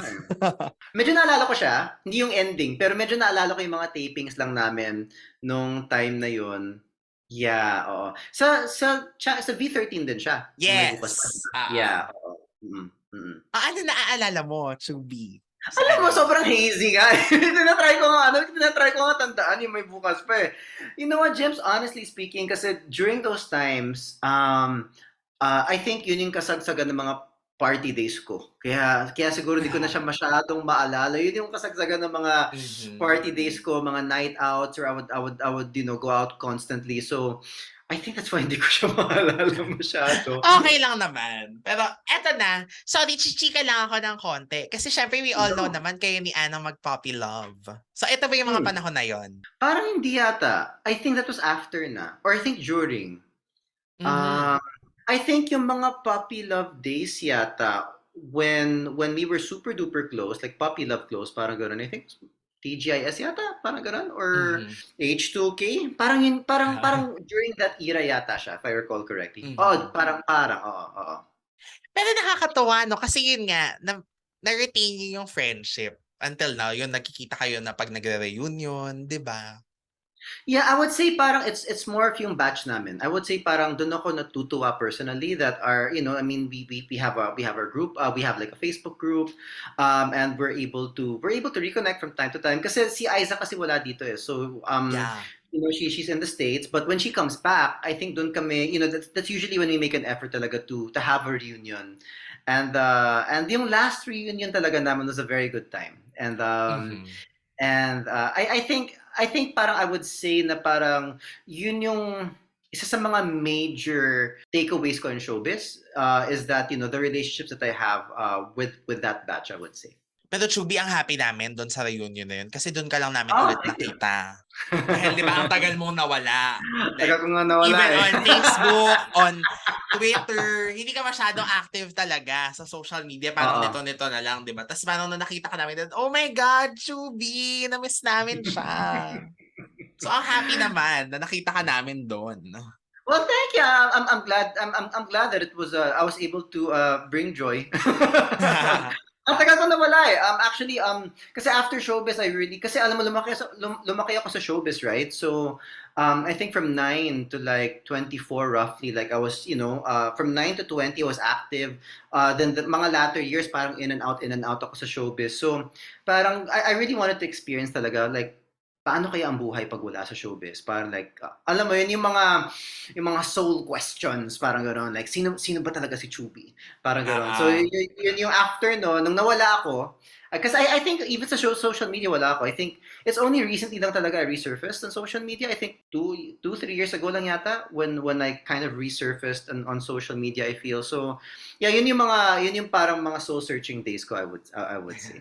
Medyo naalala ko siya, hindi yung ending, pero medyo naalala ko yung mga tapings lang namin nung time na yun. Yeah, oo. Sa V13 din siya. Yes. Yeah, oo. Ano naaalala mo, Chubi? Alam mo, sobrang hazy nga. Tinatry ko nga tandaan yung may bukas pa eh. You know what, James, honestly speaking, kasi during those times, I think yun yung kasagsagan ng mga party days ko. Kaya siguro di ko na siya masyadong maalala. Yun yung kasagsagan ng mga party days ko, mga night outs, or I would go out constantly. So, I think that's why hindi ko siya maalala masyado. Okay lang naman. Pero eto na. Sorry, chichika lang ako ng konti. Kasi syempre we all know naman kayo ni Anna mag-puppy love. So ito ba yung mga panahon na yon? Parang hindi yata. I think that was after na. Or I think during. I think yung mga puppy love days yata, when we were super duper close, like puppy love close, parang gano'n. I think T.G.I.S yata, parang gano'n, or H2K, parang during that era yata siya, if I recall correctly. Parang, oo. Pero nakakatuwa, no? Kasi yun nga, na-retain niyo yung friendship until now. Yun, nakikita kayo na pag nagre-reunion, di ba? Yeah, I would say parang it's more of yung batch namin. I would say parang doon ako natutuwa personally that are, I mean, we have our group, we have like a Facebook group, and we're able to reconnect from time to time kasi si Aiza kasi wala dito eh. So she's in the States, but when she comes back, I think doon kami, that's usually when we make an effort talaga to have a reunion. And yung last reunion talaga naman was a very good time. And I think parang I would say na parang yun yung isa sa mga major takeaways ko in showbiz is that the relationships that I have with that batch, I would say. Pero Chubi, ang happy namin doon sa reunion na yun kasi doon ka lang namin ulit nakita. Dahil di ba ang tagal mong nawala. Tagal ko nga nawala even on Facebook, on Twitter, hindi ka masyadong active talaga sa social media. Parang nito na lang, di ba? Tapos parang nakita ka namin, oh my God, Chubi, na-miss namin siya. So ang happy naman na nakita ka namin doon. Well, thank you. I'm glad. I'm glad that it was. I was able to bring joy. Ang tagal ko nawala eh. Actually, kasi after showbiz, kasi alam mo, lumaki ako sa showbiz, right? So, I think from 9 to like 24 roughly, like I was, from 9 to 20, I was active. Then the mga latter years, parang in and out ako sa showbiz. So, parang, I really wanted to experience talaga, like, paano kaya ang buhay pag wala sa showbiz? Parang like, alam mo yun, yung mga soul questions, parang gano'n, like, sino ba talaga si Chubi? Parang gano'n. So, yun yung after nung nawala ako, because I think even sa social media, wala ako. I think it's only recently lang talaga I resurfaced on social media. I think 2-3 years ago lang yata when I kind of resurfaced on social media, I feel. So, yeah, yun yung parang mga soul-searching days ko, I would say.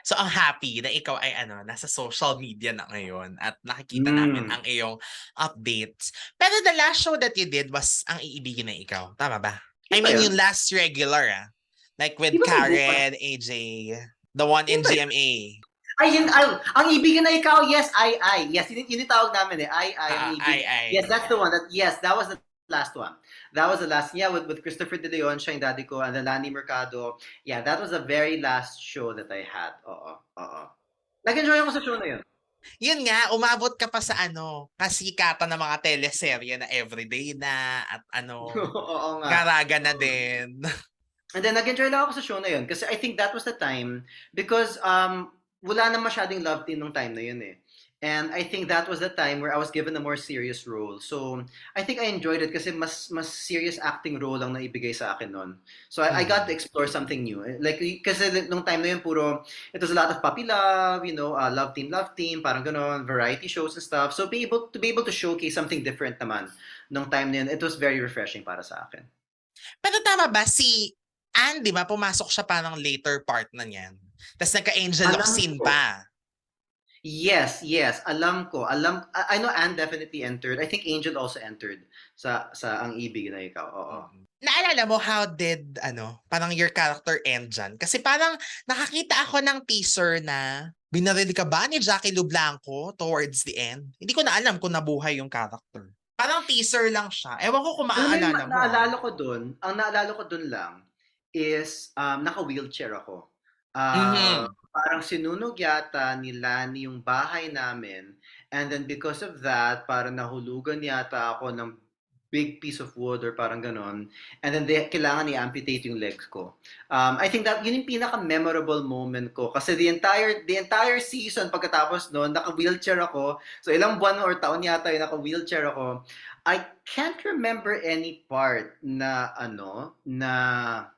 So, ang happy na ikaw ay nasa social media na ngayon at nakikita namin ang iyong updates. Pero the last show that you did was Ang Iibigin na Ikaw. Tama ba? I mean, yung last regular, like with Karen, AJ, the one in GMA. Ang Ibigin na Ikaw, yes, Yes, yun yung tawag namin eh. Ang Ibigin. Yes, that's the one. That was the last one. That was the last, with Christopher De Leon, siya yung daddy ko, and then Lani Mercado. Yeah, that was the very last show that I had. Oo. Nag-enjoy ako sa show na yun. Yun nga, umabot ka pa sa kasikatan ng mga teleserye na everyday na at Oo nga. Garaga na din. And then nag-enjoy lang ako sa show na yun kasi I think that was the time because wala na masyadong love team nung time na yun eh. And I think that was the time where I was given a more serious role. So, I think I enjoyed it kasi mas serious acting role lang naibigay sa akin nun. So, I got to explore something new. Like, kasi nung time na yun, it was a lot of puppy love, love team, parang ganon, variety shows and stuff. So, to be able to showcase something different naman nung time na yun, it was very refreshing para sa akin. Pero tama ba si Anne, di ba, pumasok siya parang later part na niyan. Tapos nagka-angel of Alam sin ko. pa. Yes, yes. Alam ko. I know Anne definitely entered. I think Angel also entered sa Ang Ibig na Ikaw. Oo. Naalala mo how did, parang your character end dyan? Kasi parang nakakita ako ng teaser na binaril ka ba ni Jackie Lu Blanco towards the end? Hindi ko na alam kung nabuhay yung character. Parang teaser lang siya. Ewan ko kung Alam mo yung maaalala mo. naalala ko dun lang is naka-wheelchair ako. Mhm. Parang sinunog yata ni Lani yung bahay namin, and then because of that, parang nahulugan yata ako ng big piece of wood or parang ganon, and then kailangan i-amputate yung legs ko. I think that yun yung pinaka-memorable moment ko kasi the entire season pagkatapos noon, naka-wheelchair ako. So ilang buwan or taon yata yung naka-wheelchair ako. I can't remember any part na na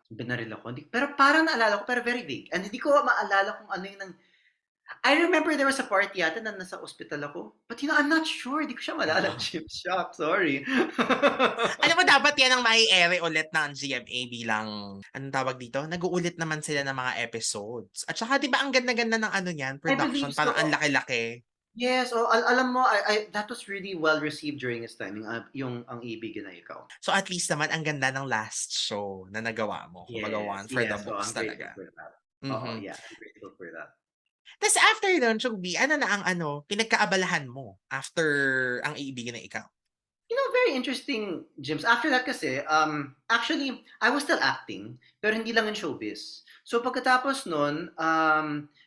binaril ako. Pero parang naalala ko, pero very vague. And hindi ko maalala kung ano yung I remember there was a part yata na nasa ospital ako. But I'm not sure. Hindi ko siya maalala. Chip shock, sorry. Alam mo, dapat yan ang mai-ere ulit ng GMA bilang, anong tawag dito? Nag-uulit naman sila ng mga episodes. At saka, di ba, ang ganda-ganda ng production, believe so. parang ang laki-laki. Yes, alam mo, that was really well received during his time, yung Ang Ibig na Ikaw. So at least naman, ang ganda ng last show na nagawa mo. Kumagawa for the books I'm talaga. grateful for that. Mhm. Yeah, I'm grateful for that. Tapos after nun, Chubi, ano na ang pinagkaabalahan mo after Ang Iibigin na Ikaw? Very interesting, Jims. After that kasi, actually, I was still acting, pero hindi lang in showbiz. So pagkatapos nun,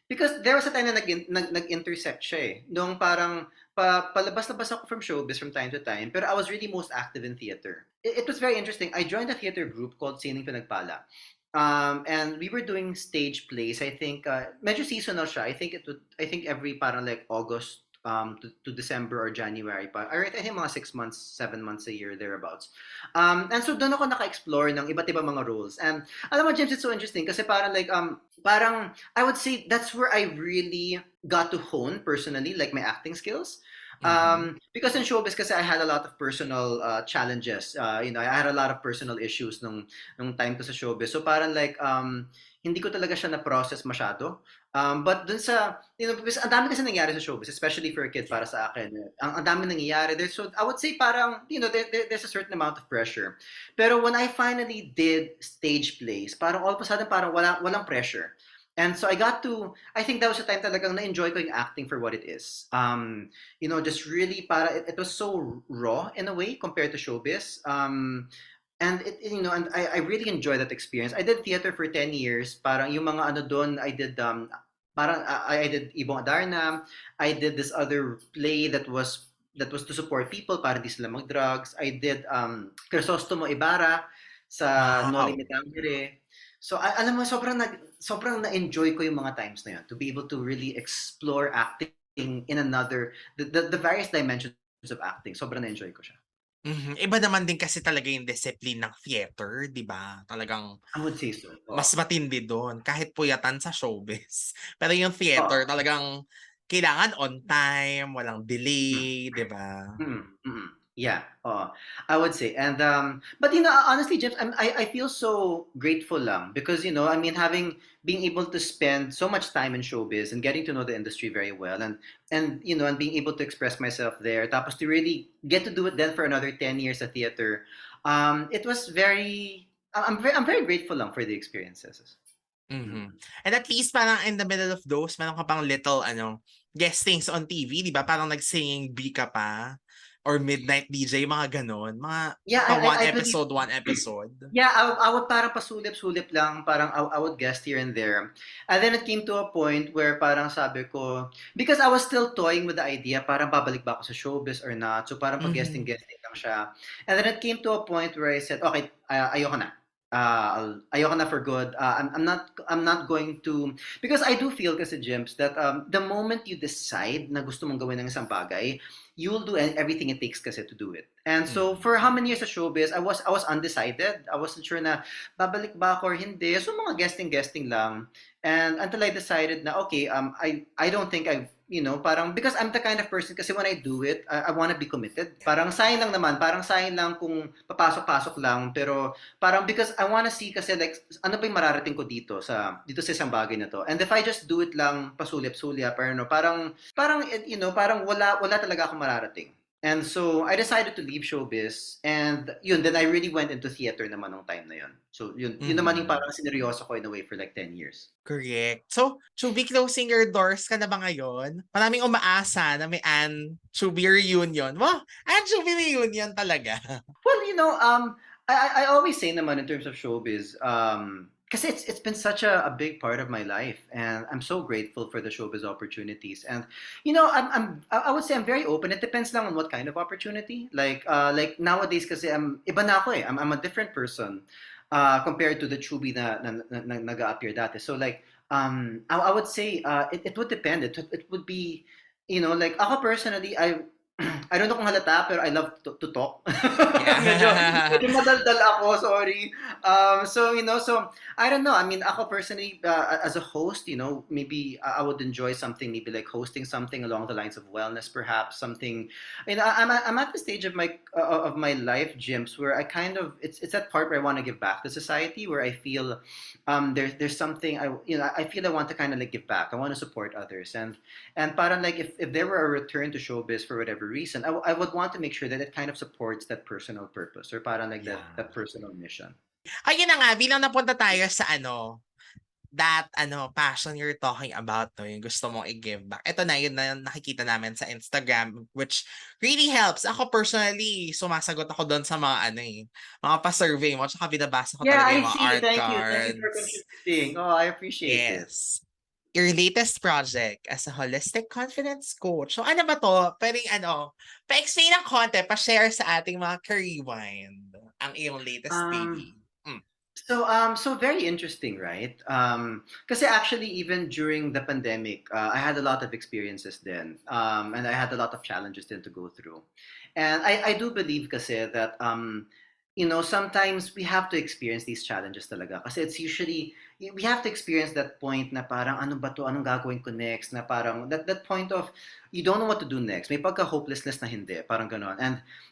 because there was a time na nag-intersect siya eh. Nung parang palabas-labas ako from showbiz from time to time, pero I was really most active in theater. It was very interesting. I joined a theater group called Sining Pinagpala. And we were doing stage plays. I think medyo seasonal siya. I think every parang like August to December or January pa. I think mga 6 months, 7 months a year, thereabouts. And so doon ako naka-explore ng iba't ibang mga roles. And alam mo, James, it's so interesting kasi parang like, parang I would say that's where I really got to hone personally, like my acting skills. Because in showbiz kasi I had a lot of personal challenges. I had a lot of personal issues nung time ko sa showbiz. So parang like, hindi ko talaga siya na-process masyado. But dun sa, because ang dami kasi nangyari sa showbiz, especially for a kid para sa akin. Ang dami nangyayari there. So I would say parang, there's a certain amount of pressure. Pero when I finally did stage plays, parang all of a sudden parang walang pressure. And so I think that was the time talagang na-enjoy ko yung acting for what it is. Just really it was so raw in a way compared to showbiz. And and I really enjoyed that experience. I did theater for 10 years. Parang yung mga doon, I did parang I did Ibong Adarna. I did this other play that was to support people para di sila mag-drugs. I did Crisostomo Ibarra sa Wow. Noli Me Tangere. So alam mo, sobrang na-enjoy ko yung mga times na yun, to be able to really explore acting in the various dimensions of acting. Sobrang na-enjoy ko siya. Iba naman din kasi talaga yung discipline ng theater, di ba? Talagang I would say so. mas matindi doon, kahit puyatan sa showbiz. Pero yung theater, talagang kailangan on time, walang delay, di ba? Yeah, I would say. And but honestly, Jeff, I feel so grateful lang because being able to spend so much time in showbiz and getting to know the industry very well, and being able to express myself there, tapos to really get to do it then for another 10 years at theater. It was very I'm very grateful lang for the experiences. And at least parang in the middle of those, meron ka pang little guestings on TV, di ba? Parang nag-singing bee ka pa. Or midnight DJ, mga ganon. One episode. Yeah, I would parang pasulip-sulip lang. Parang I would guest here and there. And then it came to a point where parang sabi ko, because I was still toying with the idea, parang babalik ba ako sa showbiz or not. So parang pag-guesting lang siya. And then it came to a point where I said, okay, ayoko na. Ayoko na for good. I'm not going to, because I do feel kasi, Jims, that the moment you decide na gusto mong gawin ng isang bagay, you will do everything it takes kasi to do it. And so for how many years sa showbiz, I was undecided. I wasn't sure na babalik ba ako or hindi. So mga guesting lang. And until I decided na okay, I don't think I've parang because I'm the kind of person kasi when I do it, I want to be committed. Parang sayang lang naman, parang sayang lang kung papasok-pasok lang, pero parang because I want to see kasi like ano ba yung mararating ko dito sa isang bagay na to. And if I just do it lang pasulip-sulya, parang wala talaga akong mararating. And so I decided to leave showbiz, and yun, then I really went into theater naman nung time na yun. So yun naman yung parang sineryoso ko in a way for like 10 years. Correct. So, Chubi, closing your doors ka na ba ngayon? Maraming umaasa na may Chubi reunion. Wow, Chubi reunion talaga. Well, I always say naman in terms of showbiz, kasi it's been such a big part of my life, and I'm so grateful for the showbiz opportunities. And I would say I'm very open. It depends lang on what kind of opportunity. Like nowadays, kasi iba na ako eh. I'm a different person compared to the Chubi na nag-appear dati. So like I would say it would depend. It would be like ako personally, I don't know kung halata, pero I love to talk. medyo madaldal ako, sorry. So I don't know. I mean, ako personally, as a host, maybe I would enjoy something, maybe like hosting something along the lines of wellness, perhaps something. I'm at the stage of my life, Jims, where I kind of it's that part where I want to give back to society, where I feel there's something I feel I want to kind of like give back. I want to support others, and parang like if there were a return to showbiz for whatever reason, I would want to make sure that it kind of supports that personal purpose or parang like that personal mission. Ayun na nga, bilang napunta tayo sa that passion you're talking about, no, yung gusto mong i-give back. Ito na yun na nakikita namin sa Instagram, which really helps. Ako personally, sumasagot ako doon sa mga mga pa-survey mo, tsaka binabasa ko talaga yung mga art Thank cards. Thank you for contributing. Oh, I appreciate it. Your latest project as a holistic confidence coach. So ano ba to? Pwedeng pa-explain ng konti, pa-share sa ating mga ka-rewind ang iyong latest baby. So very interesting, right? Kasi actually even during the pandemic, I had a lot of experiences then, and I had a lot of challenges then to go through. And I do believe kasi that sometimes we have to experience these challenges talaga. Kasi it's usually, we have to experience that point na parang ano ba to, anong gagawin ko next, na parang that point of you don't know what to do next. May pagka-hopelessness na hindi, parang ganon.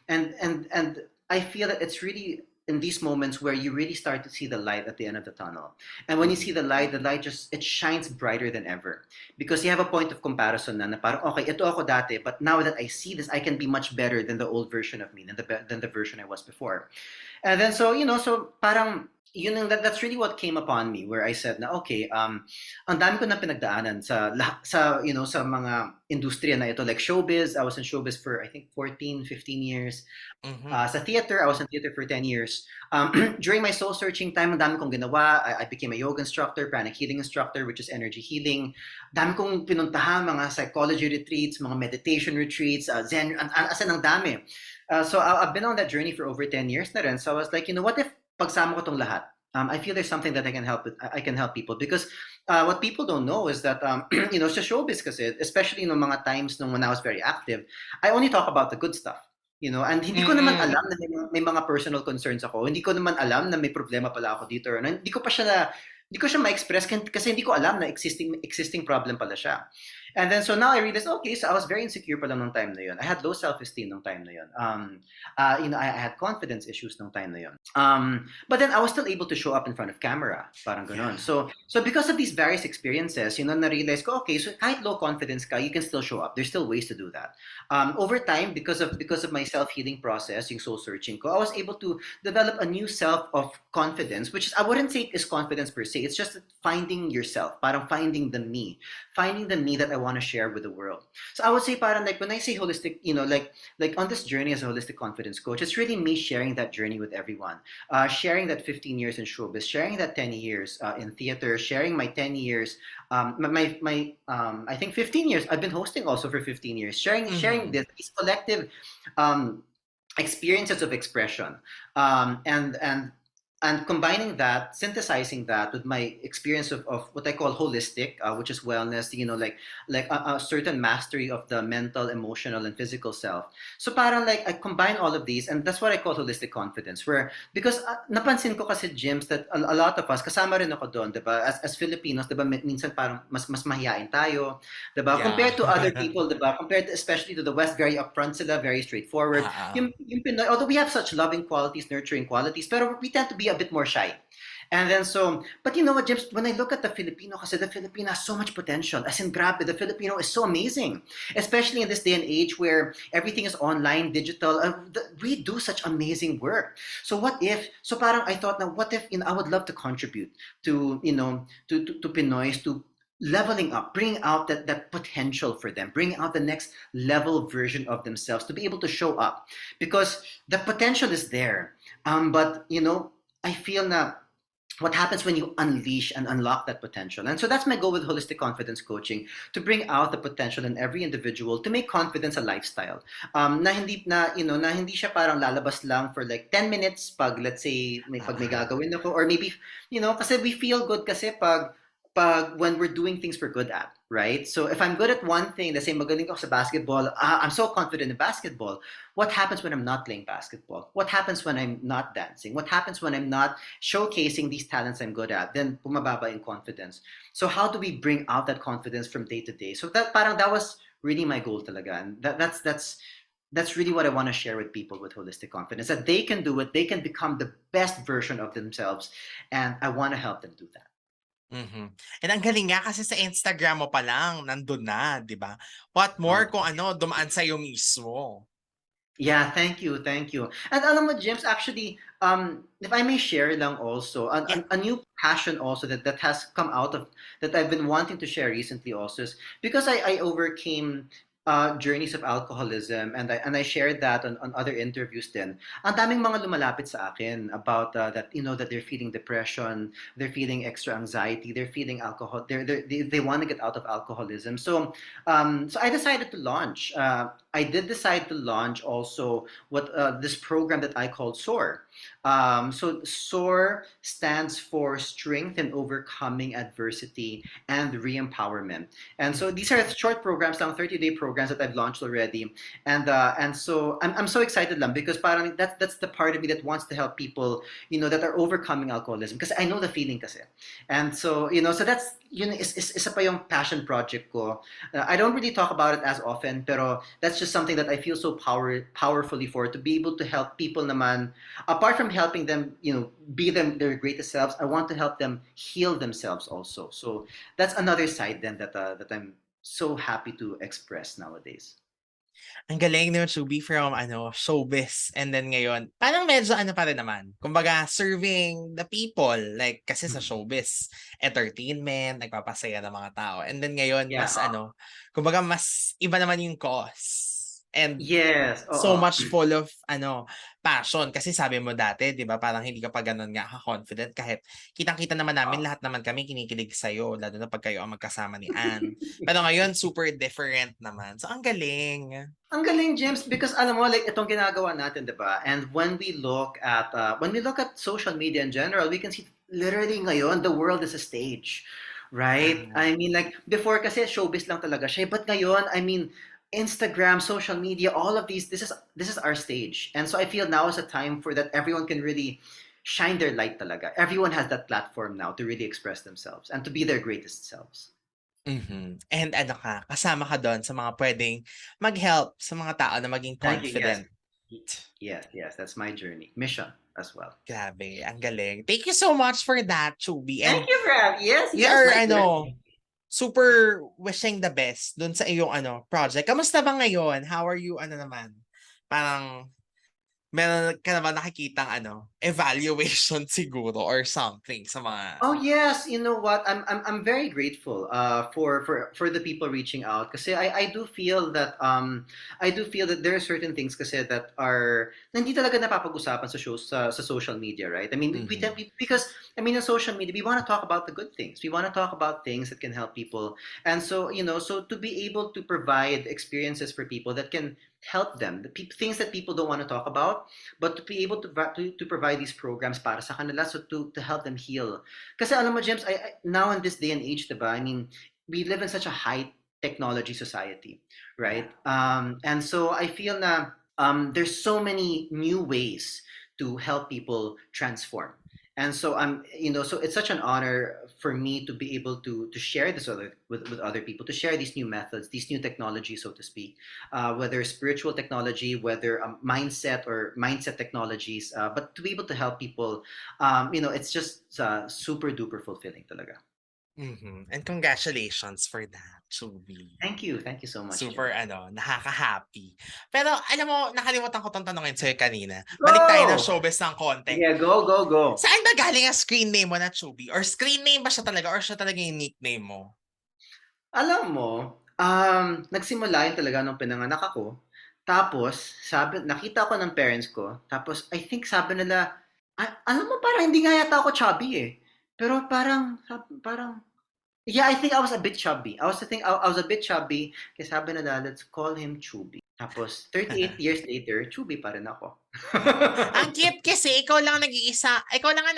And I feel that it's really in these moments where you really start to see the light at the end of the tunnel. And when you see the light just, it shines brighter than ever. Because you have a point of comparison na parang, okay, ito ako dati, but now that I see this, I can be much better than the old version of me, than the version I was before. And then so parang, that's really what came upon me, where I said na okay, ang dami ko na pinagdaanan sa mga industriya na ito, like showbiz. I was in showbiz for I think 14, 15 years. Sa theater, I was in theater for 10 years. During my soul searching time, ang dami kong ginawa. I became a yoga instructor, pranic healing instructor, which is energy healing. Dami kong pinuntahan, mga psychology retreats, mga meditation retreats, Zen, asan ang dami. So I've been on that journey for over 10 years na rin. So I was like, what if pagsama ko tong lahat? I feel there's something that I can help with. I can help people because what people don't know is that sa showbiz kasi, especially in mga times when I was very active, I only talk about the good stuff. And hindi ko naman alam na may mga personal concerns ako. Hindi ko naman alam na may problema pala ako dito. Hindi ko siya ma-express kasi hindi ko alam na existing problem pala siya. And then so now I realized, okay, so I was very insecure pala nung time na yun. I had low self-esteem nung time na yun. I had confidence issues nung time na yun. But then I was still able to show up in front of camera, parang ganon. So because of these various experiences, na-realize ko, okay, so kahit low confidence ka, you can still show up. There's still ways to do that. Over time, because of my self-healing process, yung soul searching ko, I was able to develop a new self of confidence, which is, I wouldn't say it is confidence per se. It's just finding yourself, parang finding the me that I want to share with the world. So I would say parang like when I say holistic, like on this journey as a holistic confidence coach, it's really me sharing that journey with everyone. Sharing that 15 years in showbiz, sharing that 10 years in theater, sharing my 10 years, I think 15 years. I've been hosting also for 15 years, sharing these collective experiences of expression, and and combining that, synthesizing that with my experience of what I call holistic, which is wellness, like a certain mastery of the mental, emotional, and physical self. So parang like I combine all of these, and that's what I call holistic confidence. Where because napansin ko kasi gyms that a lot of us, kasama rin ako doon, diba? As Filipinos, diba, minsan parang mas mahihain tayo, diba? Yeah. Compared to other people, diba? Compared to, especially to the West, very upfront sila, very straightforward. Yung Pinoy, although we have such loving qualities, nurturing qualities, pero we tend to be a bit more shy. And then so, but you know what, James, when I look at the Filipino, kasi the Filipino has so much potential. As in, grabe, the Filipino is so amazing. Especially in this day and age where everything is online, digital. We do such amazing work. So what if, so parang I thought, now what if, I would love to contribute to, to Pinoys, to leveling up, bringing out that potential for them, bringing out the next level version of themselves to be able to show up. Because the potential is there. But, I feel na what happens when you unleash and unlock that potential. And so that's my goal with holistic confidence coaching, to bring out the potential in every individual, to make confidence a lifestyle. Na hindi siya parang lalabas lang for like 10 minutes pag, let's say, pag may gagawin ako, or maybe, kasi we feel good kasi pag when we're doing things we're good at, right? So if I'm good at one thing, let's say magaling ako sa basketball, I'm so confident in basketball. What happens when I'm not playing basketball? What happens when I'm not dancing? What happens when I'm not showcasing these talents I'm good at? Then bumababa in confidence. So how do we bring out that confidence from day to day? So that was really my goal talaga. And that's really what I want to share with people with holistic confidence, that they can do it, they can become the best version of themselves, and I want to help them do that. And ang galing nga kasi sa Instagram mo pa lang, nandun na, di ba? What more kung dumaan sa'yo mismo? Yeah, thank you. And alam mo, James, actually, if I may share lang also, a new passion also that has come out of, that I've been wanting to share recently also, is because I overcame journeys of alcoholism, and I shared that on other interviews then. Ang daming mga lumalapit sa akin about that, that they're feeling depression, they're feeling extra anxiety, they're feeling alcohol, they want to get out of alcoholism. So I decided to launch. I did decide to launch also what this program that I called SOAR. So SOAR stands for Strength in Overcoming Adversity and Re-Empowerment. And so these are short programs, 30-day programs that I've launched already. And so I'm so excited lang, because parang that's the part of me that wants to help people, that are overcoming alcoholism, because I know the feeling kasi. And so, so that's, isa pa yung passion project ko. I don't really talk about it as often, pero that's just something that I feel so powerfully for, to be able to help people naman. Apart from helping them, be their greatest selves, I want to help them heal themselves also. So that's another side then that I'm so happy to express nowadays. Ang galing naman, Chubi, from showbiz, and then ngayon parang medyo pa rin naman, kumbaga serving the people, like kasi sa showbiz entertainment, nagpapasaya ng mga tao, and then ngayon mas kumbaga mas iba naman yung cause, and yes, so much full of passion. Kasi sabi mo dati, di ba, parang hindi ka pa ganun nga ka-confident, kahit kitang-kita naman namin, lahat naman kami kinikilig sa'yo, lalo na pag kayo ang magkasama ni Anne. Pero ngayon, super different naman. So, ang galing. Ang galing, James, because alam mo, like itong ginagawa natin, di ba? And when we look at social media in general, we can see literally ngayon the world is a stage, right? I mean, like before kasi showbiz lang talaga siya, but ngayon, I mean, Instagram, social media, all of these, this is our stage. And so I feel now is a time for that everyone can really shine their light talaga. Everyone has that platform now to really express themselves and to be their greatest selves. And kasama ka doon sa mga pwedeng mag-help sa mga tao na maging confident. Yes, that's my journey. Mission as well. Grabe, ang galing. Thank you so much for that, Chubi. And thank you for that. Yes, you're super wishing the best dun sa iyong project. Kamusta ba ngayon? How are you naman? Parang meron ka na ba nakikitang evaluation siguro or something sa mga... Oh yes, you know what? I'm very grateful for the people reaching out, kasi I do feel that there are certain things kasi that are hindi talaga napapag-usapan sa social media, right? I mean, because I mean, in social media we want to talk about the good things. We want to talk about things that can help people. And so, so to be able to provide experiences for people that can help them, things that people don't want to talk about, but to be able to provide provide these programs para sa kanila, so to help them heal. Kasi alam mo, James, now in this day and age, diba? I mean, we live in such a high technology society, right? And so I feel na there's so many new ways to help people transform. And so so it's such an honor for me to be able to share this with other people, to share these new methods, these new technologies, so to speak, whether spiritual technology, whether mindset technologies, but to be able to help people, it's just super duper fulfilling talaga. And congratulations for that, Chubi. Thank you so much. Super nakaka-happy. Pero alam mo, nakalimutan ko tong tanongin sa'yo kanina. Go! Balik tayo ng showbiz ng konti. Yeah, go. Saan ba galing ang screen name mo na Chubi? Or screen name ba siya talaga? Or siya talaga yung nickname mo? Alam mo, nagsimula yun talaga nung pinanganak ako. Tapos, nakita ko ng parents ko. Tapos, I think sabi nila, alam mo, parang hindi nga yata ako chubby eh. Pero parang, yeah, I think I was a bit chubby. I was a bit chubby. Kaya sabi nila, let's call him Chubi. Tapos, 38 years later, Chubi pa rin ako. Ang cute kasi, ikaw lang ang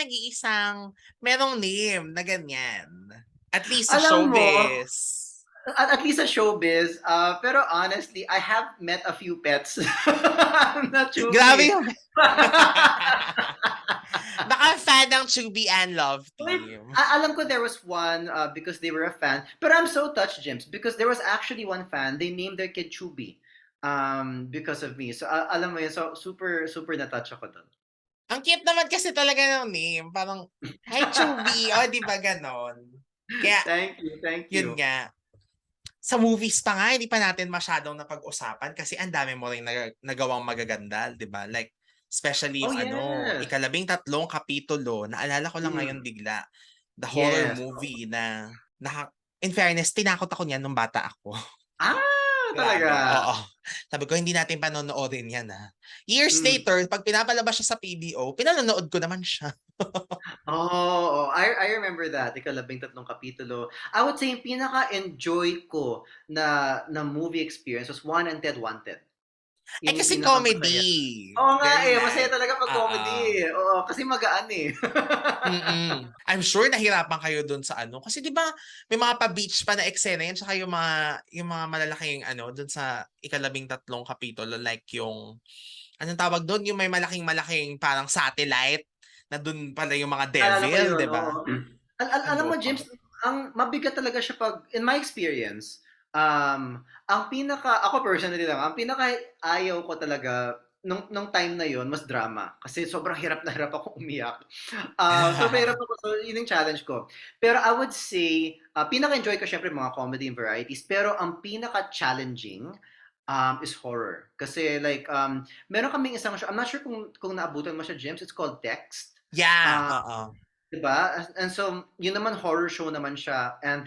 nag-iisang merong name na ganyan. At least sa showbiz. At least sa showbiz. Pero honestly, I have met a few pets. Not Chubi. Grabe yung... Baka fan ng Chubi and Love Team. Alam ko there was one because they were a fan. But I'm so touched, James, because there was actually one fan. They named their kid Chubi because of me. So alam mo yun, so super na-touch ako doon. Ang cute naman kasi talaga ng name. Parang, hi Chubi. Di ba ganon? Kaya, thank you. Yun nga. Sa movies pa nga, hindi pa natin masyadong napag-usapan kasi ang dami mo rin nagawang magaganda, di ba? Like, especially yung ika-13 kapitulo, naalala ko lang ngayon bigla, the horror movie na in fairness, tinakot ako niyan nung bata ako. Talaga? Oo. Sabi ko, hindi natin panonoorin yan Years later, pag pinapalabas siya sa PBO, pinanonood ko naman siya. I remember that. Ika-13 kapitulo. I would say yung pinaka-enjoy ko na movie experience was One and Ted Wanted. Kasi comedy. Oo nga masaya talaga pag comedy. Oo, kasi magaan I'm sure nahirapan kayo dun sa kasi di ba may mga pa-beach pa na eksena yan, tsaka yung mga malalaking dun sa ika-13 kapitulo, like yung anong tawag dun, yung may malaking parang satellite na dun pala yung mga devil, di ba? Alam mo, James, ang mabigat talaga siya pag, in my experience, ako personally lang, ang pinaka ayaw ko talaga nung time na yon was drama. Kasi sobrang hirap na hirap ako umiyak. So yun yung challenge ko. Pero I would say, pinaka-enjoy ko syempre mga comedy and varieties, pero ang pinaka-challenging is horror. Kasi like, meron kaming isang show, I'm not sure kung naabutan mo siya, James, it's called Text. Yeah, Diba? And so, yun naman horror show naman siya. And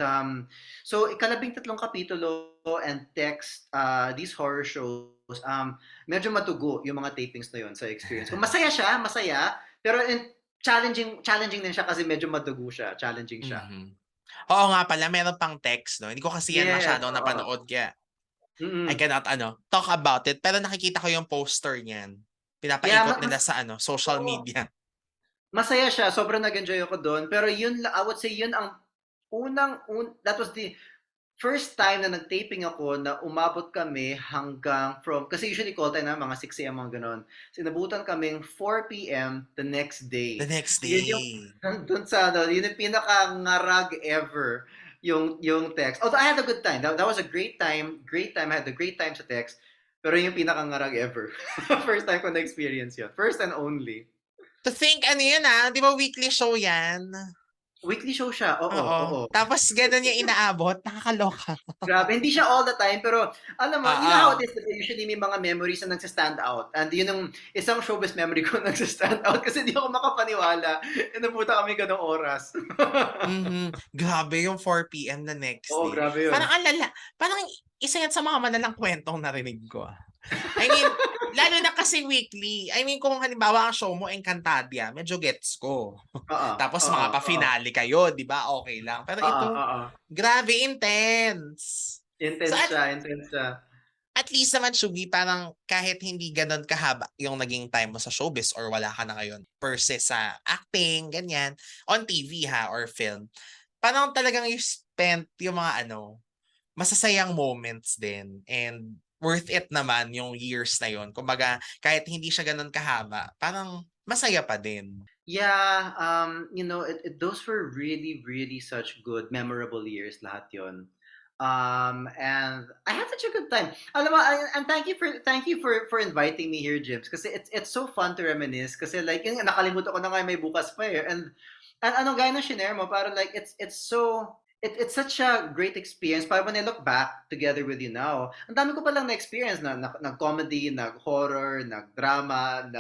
so, ika-13 kapitulo and Text, these horror shows, medyo matugo yung mga tapings na yun sa experience ko. Masaya siya, pero challenging din siya kasi medyo matugo siya, challenging siya. Oo nga pala, meron pang Text, no? Hindi ko kasi yan masyadong napanood kaya I cannot talk about it, pero nakikita ko yung poster niyan. Pinapaikot nila sa social media. Masaya siya, sobrang nag-enjoy ako doon. Pero yun, I would say yun ang that was the first time na nag-taping ako na umabot kami hanggang kasi usually call time na mga 6 a.m. mga ganon. Sinabutan kaming 4 p.m. the next day. Yun yung pinaka-ngarag ever yung Text. Although I had a good time. That was a great time. I had a great time sa Text. Pero yung pinaka-ngarag ever. First time ko na-experience yun. First and only. To think, yun di ba weekly show yan? Weekly show siya, oo. Tapos gano'n yung inaabot, nakakaloka. Grabe, hindi siya all the time, pero alam mo, you know how it is, usually may mga memories na nagsistand out. And yun yung isang showbiz memory ko nagsistand out kasi di ako makapaniwala. Nabuta kami ganong oras. Grabe yung 4 p.m. the next day. Grabe yun. Parang isa yan sa mga manalang kwentong narinig ko. I mean, lalo na kasi weekly. I mean, kung halimbawa ang show mo Encantadia, medyo gets ko. Tapos mga pa-finale kayo, di ba? Okay lang. Pero ito, grabe, intense. Intense siya. At least naman, Chubi, parang kahit hindi ganun kahaba yung naging time mo sa showbiz or wala ka na ngayon per se sa acting, ganyan, on TV ha, or film, parang talagang you spent yung mga masasayang moments din and worth it naman yung years na yun. Kumbaga, kahit hindi siya ganun kahaba, parang masaya pa din. Yeah, those were really, really such good, memorable years lahat yon. And I had such a good time. Alam mo, and thank you for inviting me here, James, kasi it's so fun to reminisce kasi like yung nakalimutan ko na nga may bukas pa eh. And ano gaya ng shinare mo, para like it's such a great experience. Para when I look back together with you now, ang dami ko palang na-experience nag-comedy, nag-horror, nag-drama,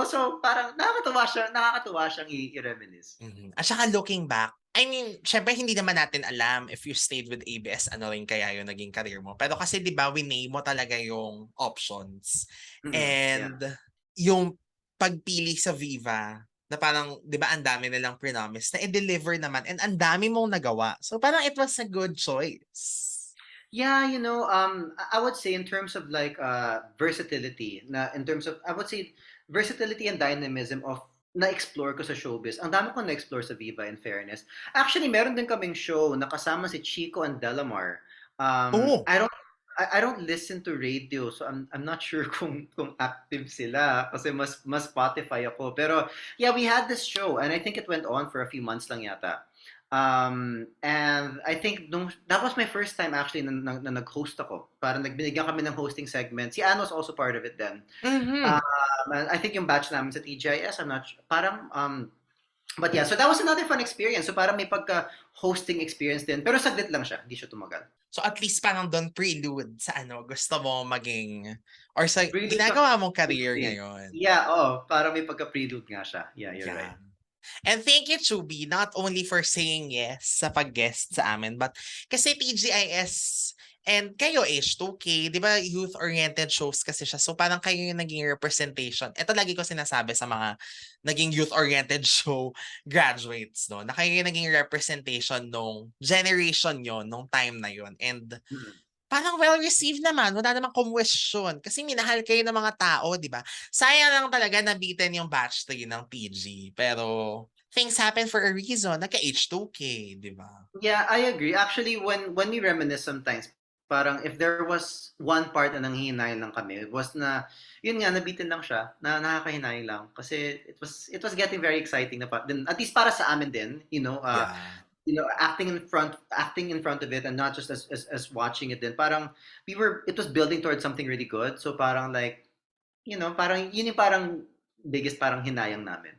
so parang nakakatuwa siyang i-reminisce. At saka looking back, I mean, syempre hindi naman natin alam if you stayed with ABS, ano rin kaya yung naging career mo. Pero kasi di ba, winay mo talaga yung options. Yeah. And yung pagpili sa Viva, na parang, di ba, ang dami nilang promise na i-deliver naman and ang dami mong nagawa. So parang it was a good choice. Yeah, I would say in terms of like versatility, I would say versatility and dynamism of na-explore ko sa showbiz. Ang dami ko na-explore sa Viva, in fairness. Actually, meron din kaming show na kasama si Chico and Delamar. Oh. I don't listen to radio, so I'm not sure kung active sila kasi mas Spotify ako. Pero yeah, we had this show and I think it went on for a few months lang yata. And I think that was my first time actually na nag-host ako. Parang nagbinigyan kami ng hosting segment. Si Ann was also part of it then. And I think yung batch namin sa T.G.I.S, I'm not sure. Parang but yeah, so that was another fun experience. So parang may pagka-hosting experience din. Pero saglit lang siya, hindi siya tumagal. So at least parang doon prelude sa gusto mo maging, or sa Prelude ginagawa mong career hosting. ngayon. Yeah, parang may pagka-prelude nga siya. Yeah, you're right. And thank you, Chubi, not only for saying yes sa pag-guest sa amin, but kasi T.G.I.S and kayo H2K, di ba, youth-oriented shows kasi siya. So parang kayo yung naging representation. Ito lagi ko sinasabi sa mga naging youth-oriented show graduates, no? Na kayo yung naging representation nung generation yon, nung time na yon. And parang well-received naman. Wala namang kumwestiyon. Kasi minahal kayo ng mga tao, di ba? Sayang lang talaga nabitin yung batch 3 ng TG. Pero things happen for a reason. Nagka-H2K, di ba? Yeah, I agree. Actually, when we reminisce sometimes, parang if there was one part na nanghihinayin lang kami, it was na, yun nga, nabitin lang siya, na nakakahinay lang. Kasi it was getting very exciting na at least para sa amin din, acting in front of it and not just as watching it then parang it was building towards something really good, so parang like parang yun yung parang biggest parang hinayang namin.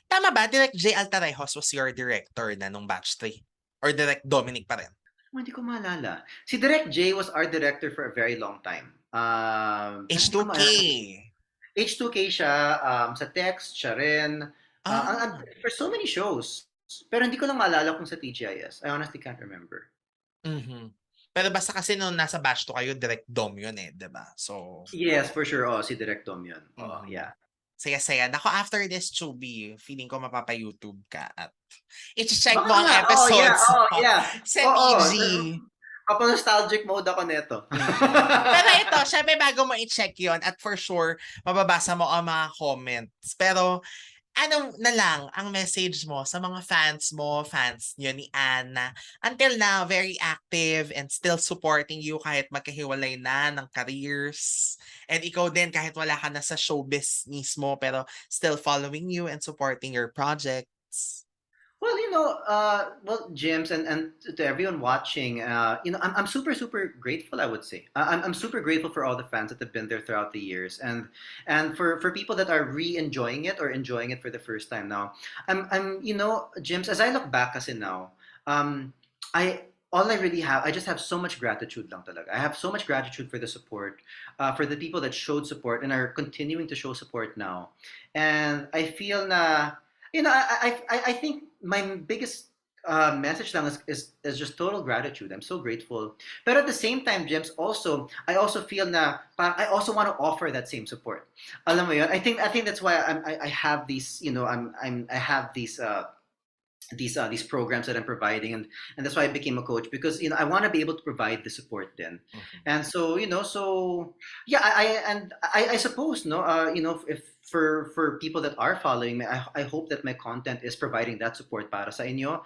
Tama ba Direct J Altarejos was your director na nung batch 3 or Direct Dominic pa rin? Hindi ko maalala. Si Direct J was our director for a very long time. H2K siya, sa text siya rin, for so many shows. Pero hindi ko lang maalala kung sa T.G.I.S. I honestly can't remember. Pero basta kasi nung nasa batch 2 kayo, Direct Dom yun diba? So yes, for sure. Si Direct Dom yun. Yeah. Saya-saya. Nako, after this, Chubi, feeling ko mapapa-YouTube ka at i-check mo ang episodes sa TG. Nostalgic mode ako neto. Pero ito, syempre bago mo i-check yon at for sure, mababasa mo ang mga comments. Pero ano na lang ang message mo sa mga fans niyo ni Anna, until now, very active and still supporting you kahit magkahiwalay na ng careers. And ikaw din, kahit wala ka na sa showbiz mismo, pero still following you and supporting your projects. Well, James, and to everyone watching, I'm super, super grateful, I would say. I'm super grateful for all the fans that have been there throughout the years, and for people that are re-enjoying it or enjoying it for the first time now. James, as I look back kasi now, I just have so much gratitude lang talaga. I have so much gratitude for the support, for the people that showed support and are continuing to show support now. And I feel na, I think my biggest message lang is just total gratitude. I'm so grateful. But at the same time, James, I also feel na I also want to offer that same support. Alam mo yun? I think that's why I have these, I have these these programs that I'm providing, and that's why I became a coach, because I want to be able to provide the support then. And so yeah, I suppose, no, if for people that are following me, I hope that my content is providing that support para sa inyo.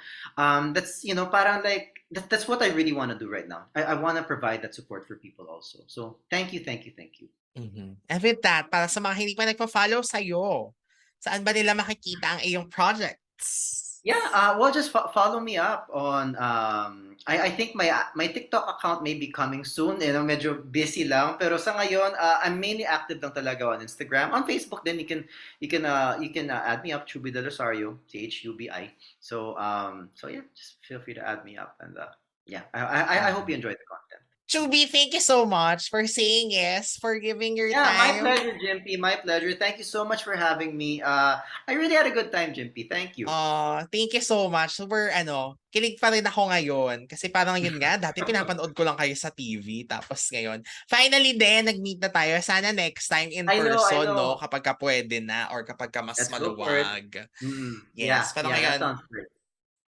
That's parang like that's what I really want to do right now. I want to provide that support for people also. So thank you. And with that, para sa mga hindi pa nagpa-follow sa'yo, saan ba nila makikita ang iyong projects? Yeah, well, just follow me up on I think my TikTok account may be coming soon. Medyo busy lang, pero sa ngayon I'm mainly active lang talaga on Instagram. On Facebook then you can add me up, Chubi del Rosario, Chubi. So yeah, just feel free to add me up, and yeah, I hope you enjoyed the content. Chubi, thank you so much for saying yes, for giving your Yeah, my time. pleasure, Jimpy. My pleasure. Thank you so much for having me. I really had a good time, Jimpy. Thank you. Thank you so much. Super, kilig pa rin ako ngayon. Kasi parang yun nga, dati pinapanood ko lang kayo sa TV. Tapos ngayon, finally din, nag-meet na tayo. Sana next time in I person, know. no? Kapag ka pwede na or kapag ka mas Let's go for it. maluwag. Yeah, Yes, pero that ngayon, sounds great.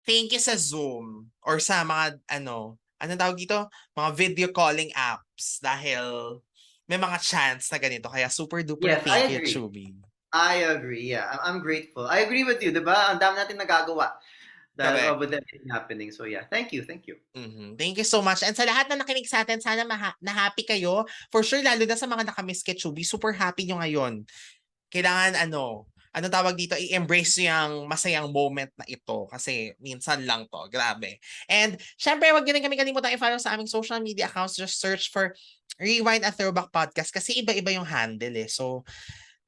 thank you sa Zoom or sa mga, anong tawag dito? Mga video calling apps dahil may mga chance na ganito. Kaya super duper Yes, I thank you, agree. Chubi. I agree. Yeah, I'm grateful. I agree with you, diba? Ang dami natin nagagawa dahil with everything happening. So yeah, thank you. Thank you so much. And sa lahat na nakinig sa atin, sana na-happy kayo. For sure, lalo na sa mga nakamiss kay Chubi, super happy nyo ngayon. Kailangan ano tawag dito, i-embrace nyo yung masayang moment na ito kasi minsan lang to, grabe. And syempre, wag nyo rin kami kalimutan i-follow sa aming social media accounts. Just search for ReWINEd a Throwback Podcast kasi iba-iba yung handle eh. So,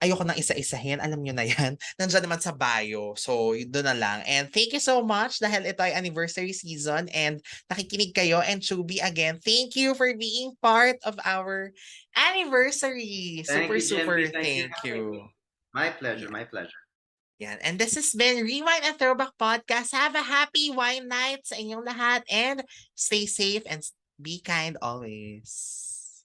ayoko nang isa-isahin, alam nyo na yan. Nandiyan naman sa bio. So, doon na lang. And thank you so much dahil ito ay anniversary season and nakikinig kayo. And Chubi, again, thank you for being part of our anniversary. Thank Super, you, super Jimpy. thank you. My pleasure. My pleasure. Yan. And this has been ReWINEd a Throwback Podcast. Have a happy wine night sa inyong lahat and stay safe and be kind always.